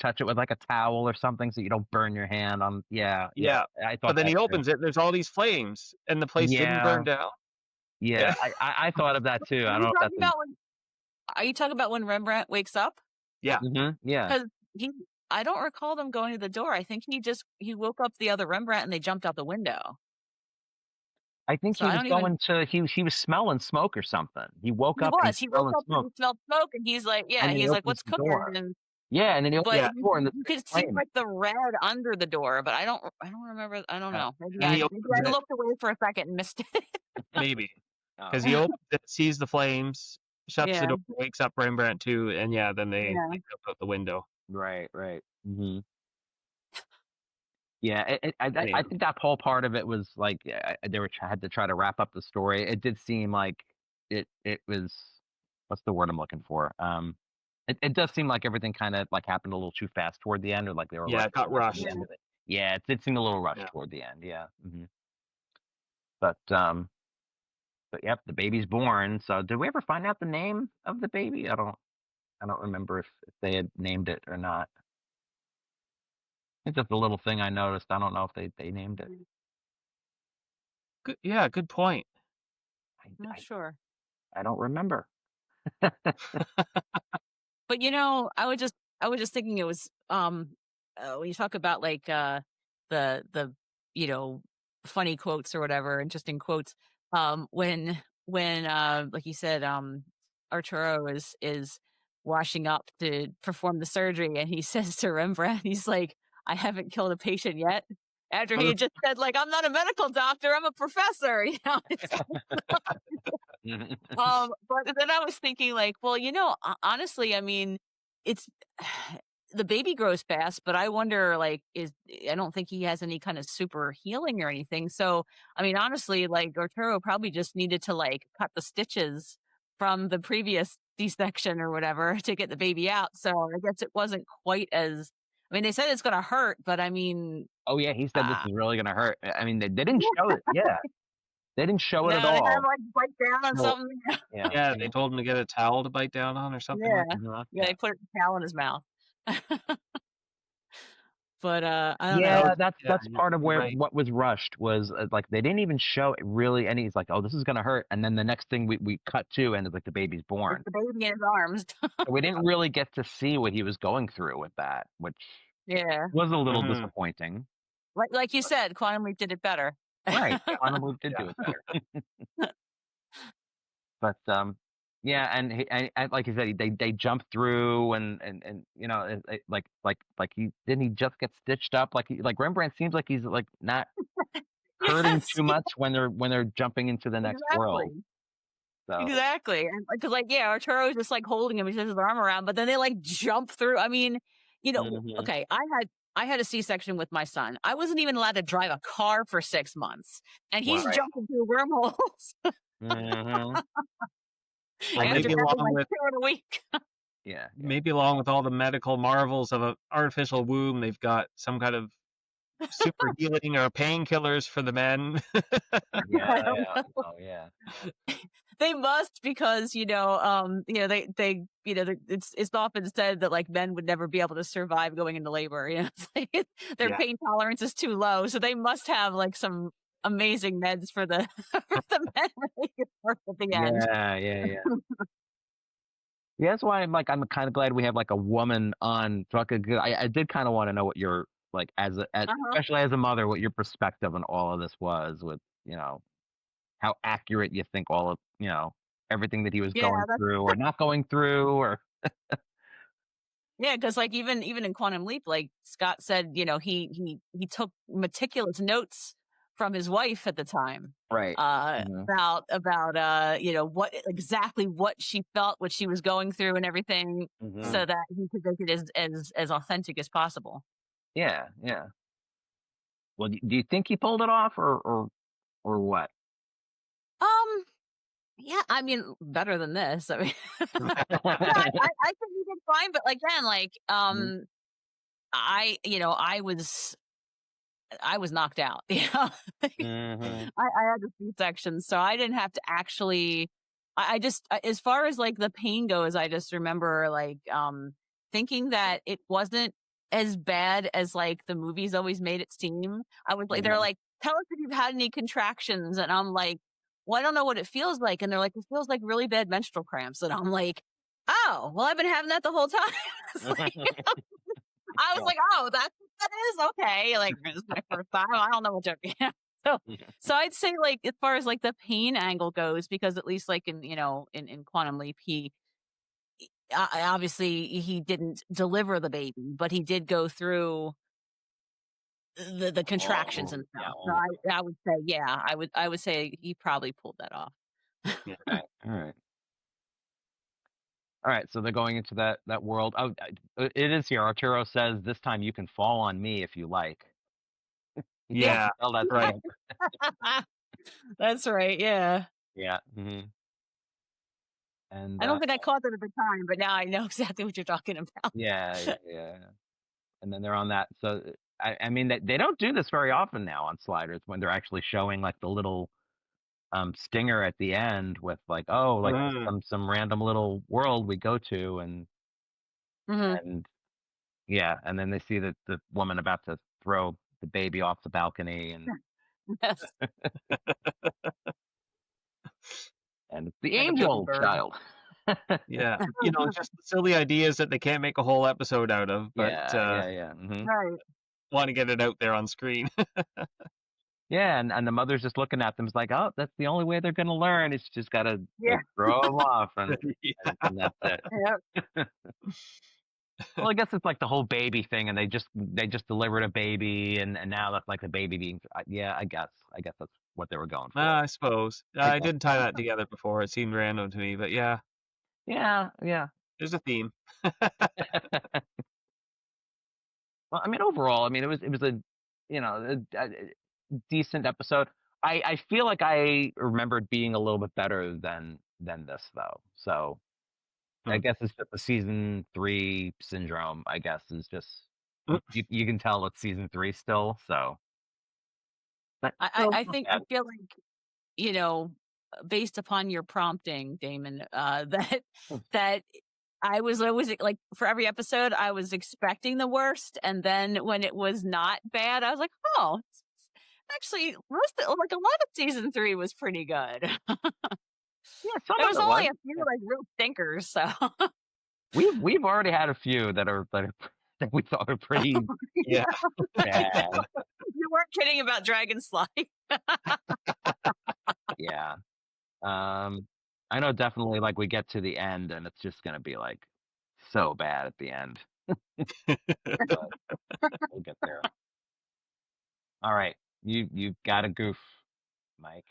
touch it with like a towel or something so you don't burn your hand on? Yeah. I thought. But then he opens it and there's all these flames and the place didn't burn down. Yeah, I thought of that too. I don't know if that's. Are you talking about when Rembrandt wakes up? Yeah. Mm-hmm. Yeah. Because I don't recall them going to the door. I think he woke up the other Rembrandt and they jumped out the window. I think he was smelling smoke or something. He woke up and he smelled smoke and he's like, what's cooking? And then he opened the door and you could see like the red under the door, but I don't remember. I don't know. Maybe I looked away for a second and missed it. Maybe. Because he opens it, sees the flames, shuts the door, wakes up Rembrandt too, and then they jump out the window. Right. Mm-hmm. Yeah, I think that whole part of it was like they had to try to wrap up the story. It did seem like it was, what's the word I'm looking for? It does seem like everything kind of like happened a little too fast toward the end, or like they were it got rushed. Yeah, it did seem a little rushed toward the end. Yeah. Mm-hmm. But yep, the baby's born. So did we ever find out the name of the baby? I don't remember if they had named it or not. I think that's the little thing I noticed. I don't know if they named it. Good, good point. I'm not sure. I don't remember. But I was just thinking it was when you talk about like the funny quotes or whatever, interesting quotes. When like you said, Arturo is washing up to perform the surgery, and he says to Rembrandt, he's like, "I haven't killed a patient yet." After he had just said, like, "I'm not a medical doctor, I'm a professor," you know. It's but then I was thinking, like, well, honestly, I mean, it's the baby grows fast, but I wonder, like, I don't think he has any kind of super healing or anything. So, I mean, honestly, like, Arturo probably just needed to like cut the stitches from the previous C-section or whatever to get the baby out. So I guess it wasn't quite as. I mean, they said it's going to hurt, but I mean, Oh yeah, he said this is really gonna hurt. I mean, they didn't show it. Yeah, they didn't show it no, at they had all. him like bite down on No. something. Yeah. Yeah, they told him to get a towel to bite down on or something like Yeah, that. yeah, they put a towel in his mouth. But I don't know. Yeah, Yeah, that's part of you're where right. what was rushed was like they didn't even show it really, and he's like, "Oh, this is gonna hurt," and then the next thing we cut to, and it's like the baby's born. It's the baby in his arms. So we didn't really get to see what he was going through with that, which Yeah, was a little Mhm. disappointing. like you said, Quantum Leap did it better. Right, Quantum Leap did do it better. But yeah, and like you said, they jumped through and you know like he just get stitched up like Rembrandt seems like he's like not hurting Yes, too much when they're jumping into the next world. So exactly. And because like Arturo's just like holding him, he has his arm around, but then they like jump through. I mean, Mhm. okay, I had a C-section with my son. I wasn't even allowed to drive a car for 6 months, and he's Wow. jumping through wormholes. Mhm. Well, After maybe having, along like, with 2 in a week. Yeah. maybe along with all the medical marvels of an artificial womb, they've got some kind of super healing or painkillers for the men. Yeah. I don't Yeah. know. Oh yeah. They must because they it's often said that like men would never be able to survive going into labor. It's like their Yeah. pain tolerance is too low, so they must have like some amazing meds for the for the men when they get birth at the end. Yeah. Yeah. Yeah, that's why I'm kind of glad we have like a woman on Trucker. I did kind of want to know what your like especially as a mother, what your perspective on all of this was with how accurate you think all of everything that he was Yeah, going through or not going through or yeah, because like even in Quantum Leap, like Scott said, he took meticulous notes from his wife at the time. right. About what she felt, what she was going through, and everything, so that he could make it as authentic as possible. Yeah. Well, do you think he pulled it off or what? Yeah, I mean, better than this. I mean, I think he did fine, but again, like, I was knocked out. I had a C-section, so I didn't have to actually. I just, as far as like the pain goes, I just remember like thinking that it wasn't as bad as like the movies always made it seem. I was like, they're like, tell us if you've had any contractions, and I'm like, well, I don't know what it feels like, and they're like, it feels like really bad menstrual cramps, and I'm like, oh, well, I've been having that the whole time. I was like, oh, that is okay. Like, this is my first time. I don't know what to do. So I'd say, like, as far as like the pain angle goes, because at least like in Quantum Leap, he obviously he didn't deliver the baby, but he did go through the contractions and stuff. So I would say, yeah, I would say he probably pulled that off. Yeah. All right, so they're going into that world. Oh, it is here. Arturo says, "This time you can fall on me if you like." Yeah. Oh, that's right. That's right. Yeah. Yeah. And I don't think I caught that at the time, but now I know exactly what you're talking about. Yeah. And then they're on that. So I mean, they don't do this very often now on Sliders when they're actually showing like the little stinger at the end with like, oh, like some random little world we go to and yeah, and then they see the woman about to throw the baby off the balcony and Yes. and it's the angel child. Yeah, just silly ideas that they can't make a whole episode out of, but yeah. Right. want to get it out there on screen. Yeah, and the mother's just looking at them, it's like, oh, that's the only way they're gonna learn. It's just gotta Yeah. throw them off, and Yeah. and that's it. Yep. Well, I guess it's like the whole baby thing, and they just delivered a baby, and now that's like the baby being. Yeah, I guess that's what they were going for. I suppose. I I guess. didn't tie that together before. It seemed random to me, but yeah, Yeah. there's a theme. Well, I mean, overall, I mean, it was a, a decent episode. I feel like I remembered being a little bit better than this though. So I guess it's just the season 3 syndrome. I guess is just you can tell it's season 3 still. So but I think I feel like, based upon your prompting, Damon, that I was always like, for every episode I was expecting the worst, and then when it was not bad, I was like, oh, actually, like a lot of season 3 was pretty good. Yeah, some there of was it only was. a few like real stinkers, so We've already had a few that we thought were pretty Yeah. bad. You weren't kidding about Dragon Slide. Yeah. I know definitely like we get to the end and it's just gonna be like so bad at the end. But we'll get there. All right. You got a goof, Mike.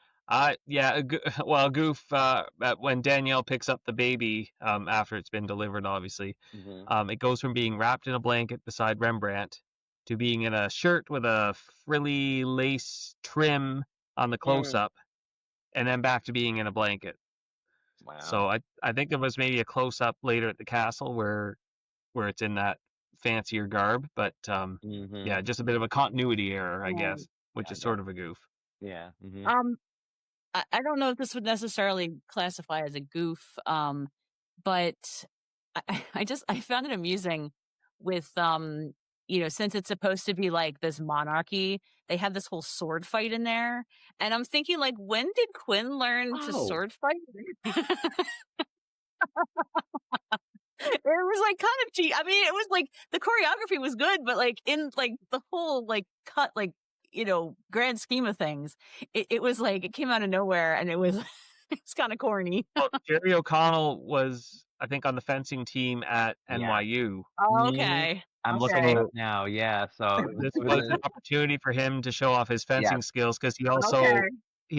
Yeah. Well, Goof. When Danielle picks up the baby, after it's been delivered, obviously, it goes from being wrapped in a blanket beside Rembrandt to being in a shirt with a frilly lace trim on the close-up, and then back to being in a blanket. Wow. So I think there was maybe a close-up later at the castle where it's in that fancier garb, but yeah, just a bit of a continuity error, I guess, which is sort of a goof. Yeah. I don't know if this would necessarily classify as a goof, but I found it amusing with since it's supposed to be like this monarchy, they have this whole sword fight in there, and I'm thinking like, when did Quinn learn to sword fight? It was like kind of cheap. I mean, it was like the choreography was good, but like in like the whole like cut, like grand scheme of things, it was like it came out of nowhere, and it was it's kind of corny. Well, Jerry O'Connell was, I think, on the fencing team at NYU. Oh, okay. I'm looking at it now. Yeah, so this was an opportunity for him to show off his fencing skills, because he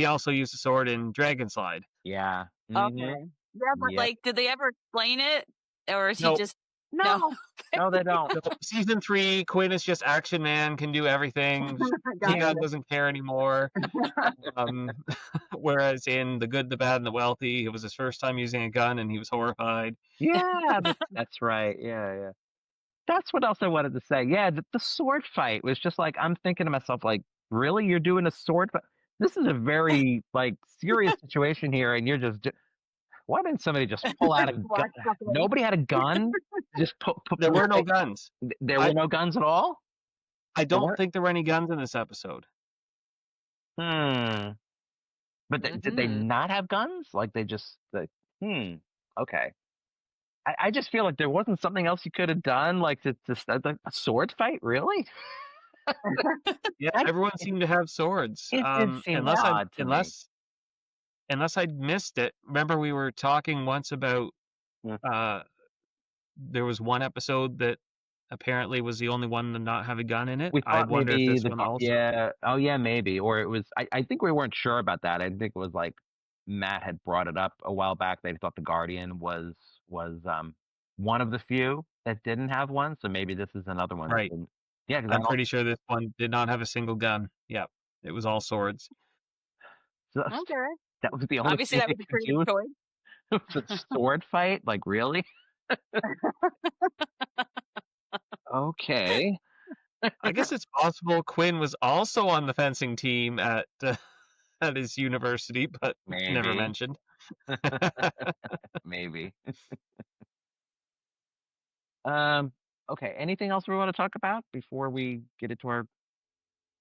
also used a sword in Dragon Slide. Yeah. Okay. Yeah, but like, did they ever explain it, or is he just no? No, they don't. So, season 3, Quinn is just action man, can do everything. He doesn't care anymore. Whereas in The Good, the Bad, and the Wealthy, it was his first time using a gun, and he was horrified. Yeah, that's right. Yeah. That's what else I wanted to say. Yeah, the sword fight was just like, I'm thinking to myself, like, really, you're doing a sword fight? This is a very like serious situation here, and you're just. Why didn't somebody just pull out a gun? Nobody had a gun. Just there were no guns. There were no guns at all. I don't think there were any guns in this episode. But did they not have guns? Like they just okay. I just feel like there wasn't something else you could have done, like to a sword fight, really? Yeah, everyone seemed to have swords. Unless I missed it. Remember, we were talking once about there was one episode that apparently was the only one to not have a gun in it. I wonder if this one also. Yeah. Oh, yeah, maybe. Or it was. I think we weren't sure about that. I think it was like Matt had brought it up a while back. They thought the Guardian was one of the few that didn't have one. So maybe this is another one. Right. Yeah, I'm pretty sure this one did not have a single gun. Yep, it was all swords. So, okay. That was the only. Obviously, that was a pretty good choice. The sword fight, like really? Okay. I guess it's possible Quinn was also on the fencing team at his university, but never mentioned. Maybe. Okay. Anything else we want to talk about before we get into our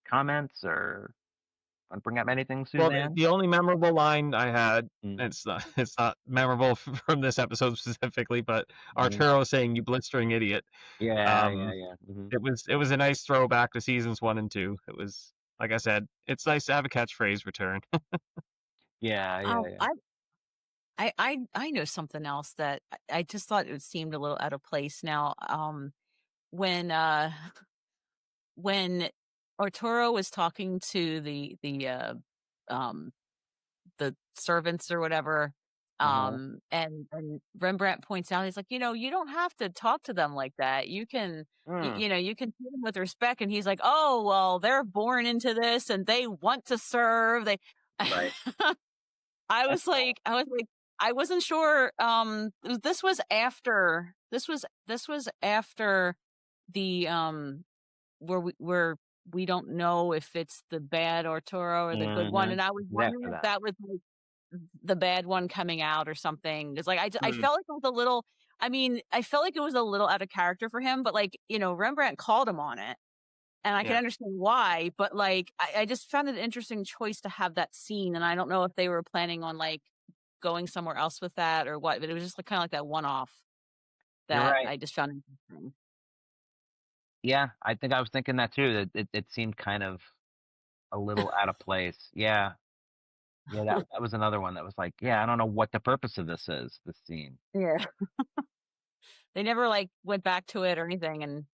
comments, or want to bring up anything, Suzanne? Well, the only memorable line I had, it's not memorable from this episode specifically, but Arturo saying "you blistering idiot." Yeah. It was a nice throwback to seasons 1 and 2. It was like I said, it's nice to have a catchphrase return. Yeah. I know something else that I just thought it seemed a little out of place now. When when Arturo was talking to um the servants or whatever, Uh-huh. and Rembrandt points out, he's like, you don't have to talk to them like that. You can Mm, you can treat them with respect. And he's like, oh well, they're born into this and they want to serve. They right. That's I was like, I wasn't sure. This was after the where we don't know if it's the bad Arturo or the good one, and I was After wondering if that. that was like the bad one coming out or something. It's like I Hmm. felt like it was a little. I mean, I felt like it was a little out of character for him, but like Rembrandt called him on it, and I can Yeah. understand why. But like, I just found it an interesting choice to have that scene, and I don't know if they were planning on like going somewhere else with that or what. But it was just like kind of like that one off You're that right. I just found interesting. Yeah, I think I was thinking that too. That it seemed kind of a little out of place. Yeah. Yeah, that was another one that was like, yeah, I don't know what the purpose of this is, this scene. Yeah, they never like went back to it or anything, and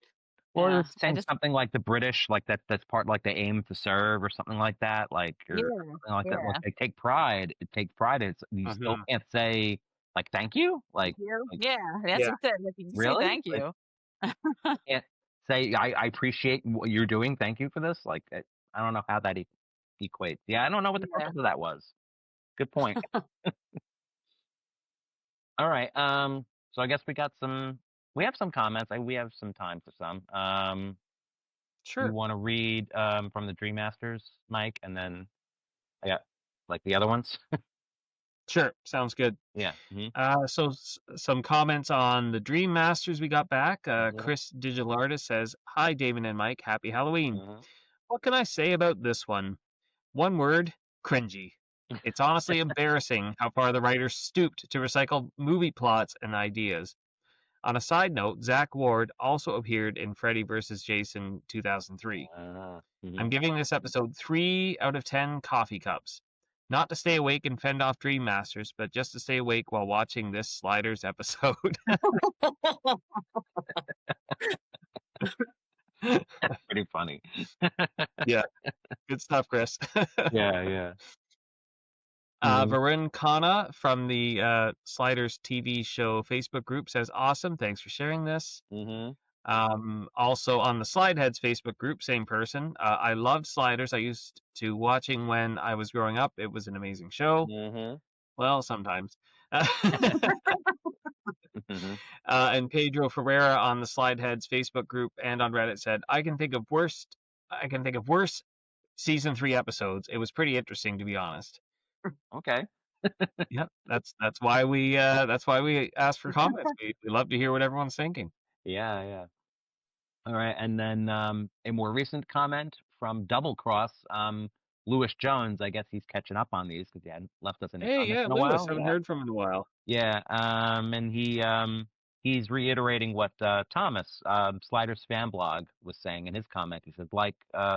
Well, yeah, it's I saying just something like the British, like that's part like they aim to serve or something like that, like yeah or something like that. Like yeah. they take pride. It takes pride. It's you still Hmm. can't say like thank you, Thank you. like Yeah, that's Yeah. what it. Like, you say really, thank like you. can't say I appreciate what you're doing. Thank you for this. Like I don't know how that equates. Yeah, I don't know what the Yeah. purpose of that was. Good point. All right. So I guess we have some comments. We have some time for some. You Sure. want to read from the Dream Masters, Mike, and then I got like the other ones. Sure. Sounds good. Yeah. So some comments on the Dream Masters we got back. Mhm. Chris Digital Artist says, "Hi, Damon and Mike. Happy Halloween. Mhm. What can I say about this one? One word: cringy. It's honestly embarrassing how far the writers stooped to recycle movie plots and ideas. On a side note, Zach Ward also appeared in Freddy vs. Jason 2003. I'm Mhm. giving this episode 3 out of 10 coffee cups. Not to stay awake and fend off Dream Masters, but just to stay awake while watching this Sliders episode." That's pretty funny. Yeah, good stuff, Chris. Yeah. Mhm. Varun Khanna from the Sliders TV show Facebook group says, "Awesome, thanks for sharing this." Mhm. Also on the Slideheads Facebook group, same person. "I loved Sliders. I used to watching when I was growing up. It was an amazing show." Mhm. Well, sometimes. Mhm. And Pedro Ferreira on the Slideheads Facebook group and on Reddit said, I can think of worse season 3 episodes. It was pretty interesting, to be honest." Okay. Yeah, that's why we ask for comments. We love to hear what everyone's thinking. Yeah. All right, and then a more recent comment from Double Cross, Lewis Jones. I guess he's catching up on these because he hadn't left us any Hey, comments yeah, in a Lewis, while. haven't Yeah. heard from him in a while. Yeah, and he's reiterating what Thomas, Sliders fan blog, was saying in his comment. He said, like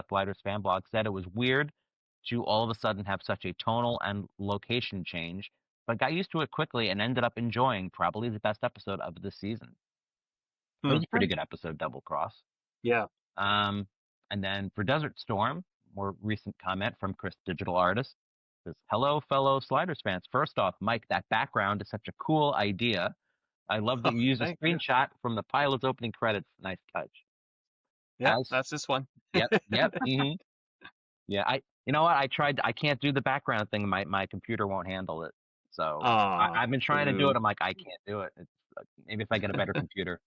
Sliders fan blog said, it was weird to all of a sudden have such a tonal and location change, but got used to it quickly and ended up enjoying probably the best episode of the season. It Hmm. was a pretty good episode, Double Cross. Yeah. Um, and then for Desert Storm, more recent comment from Chris Digital Artist says, "Hello, fellow Sliders fans. First off, Mike, that background is such a cool idea. I love that you used a Thanks. Yeah. screenshot from the pilot's opening credits. Nice touch." Yep, As that's this one. yep. Yeah, you know what? I tried. I can't do the background thing. My computer won't handle it. So Aw, I've been trying to do it. boo. I'm like, I can't do it. It's maybe if I get a better computer.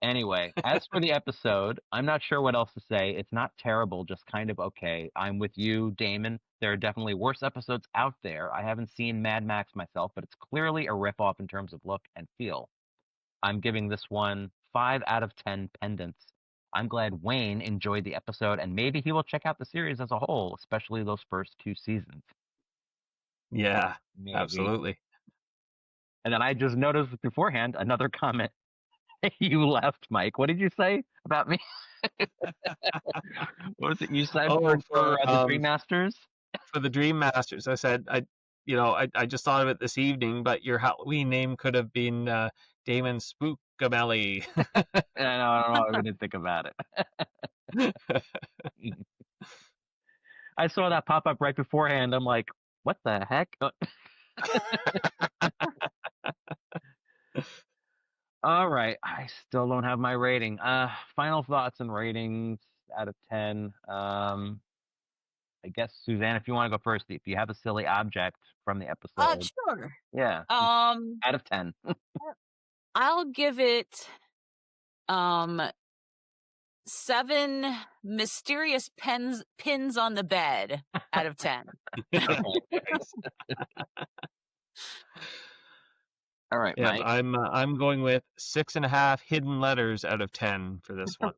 Anyway, as for the episode, I'm not sure what else to say. It's not terrible, just kind of okay. I'm with you, Damon. There are definitely worse episodes out there. I haven't seen Mad Max myself, but it's clearly a ripoff in terms of look and feel. I'm giving this one 5 out of 10 pendants. I'm glad Wayne enjoyed the episode, and maybe he will check out the series as a whole, especially those first 2 seasons. Yeah, Maybe. absolutely. And then I just noticed beforehand another comment. You left, Mike. What did you say about me? What was it you said Oh, for the Dream Masters? for the Dream Masters, I said I just thought of it this evening, but your Halloween name could have been Damon Spookamelly. I didn't think about it. I saw that pop up right beforehand. I'm like, what the heck? All right, I still don't have my rating. Final thoughts and ratings out of 10. I guess Suzanne, if you want to go first, if you have a silly object from the episode, Sure. yeah, Out of 10. I'll give it 7 mysterious pins on the bed out of 10. All right, Yeah, Mike. I'm going with 6.5 hidden letters out of 10 for this one.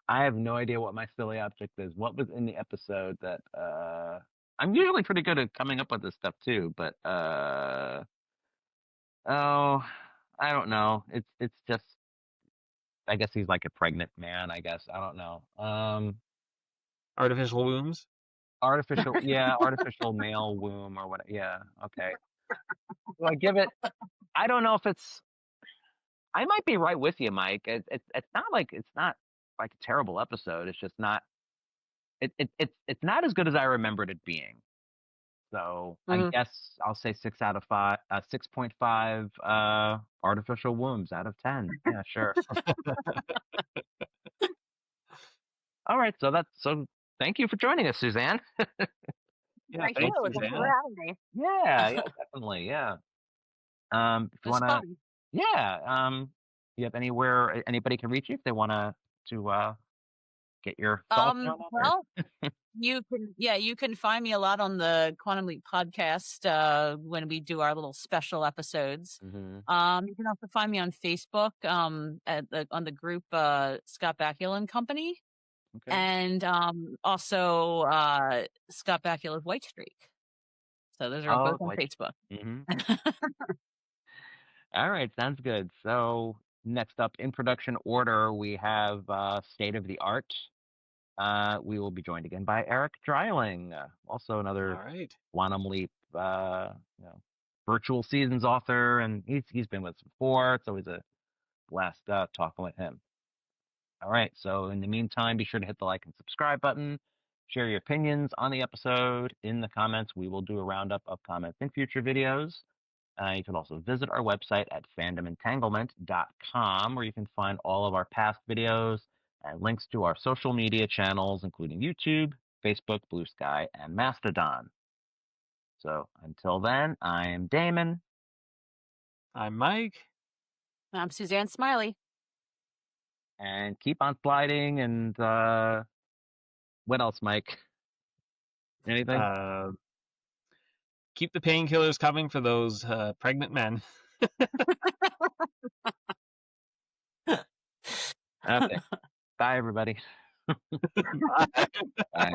I have no idea what my silly object is. What was in the episode that I'm usually pretty good at coming up with this stuff too, but I don't know. It's just, I guess he's like a pregnant man, I guess. I don't know. Artificial wombs? Artificial male womb or what. Yeah, okay. Do I give it, I don't know if it's, I might be right with you, Mike. It's not like a terrible episode. It's just not, it's not as good as I remembered it being. So I guess I'll say 6.5 artificial wombs out of 10. Yeah, sure. All right, so thank you for joining us, Suzanne. Yeah, Thank you. thanks, Thanks Suzanne. for having me. Yeah, definitely. Yeah. If It you was wanna, fun. yeah. You have anywhere anybody can reach you if they wanna to get your thoughts on that? Well, you can find me a lot on the Quantum Leap podcast when we do our little special episodes. Mm-hmm. You can also find me on Facebook on the group Scott Bakula and Company, Okay. and also Scott Bakula's White Streak. So those are both on Facebook. Mm-hmm. All right, sounds good. So next up in production order, we have State of the Art. We will be joined again by Eric Dreiling, also another Quantum Leap virtual seasons author, and he's been with us before. It's always a blast talking with him. All right, so in the meantime, be sure to hit the like and subscribe button. Share your opinions on the episode in the comments. We will do a roundup of comments in future videos. You can also visit our website at fandomentanglement.com, where you can find all of our past videos and links to our social media channels, including YouTube, Facebook, Blue Sky, and Mastodon. So until then, I am Damon. I'm Mike. I'm Suzanne Smiley. And keep on sliding. And what else, Mike? Anything? Keep the painkillers coming for those pregnant men. Okay. Bye, everybody. Bye.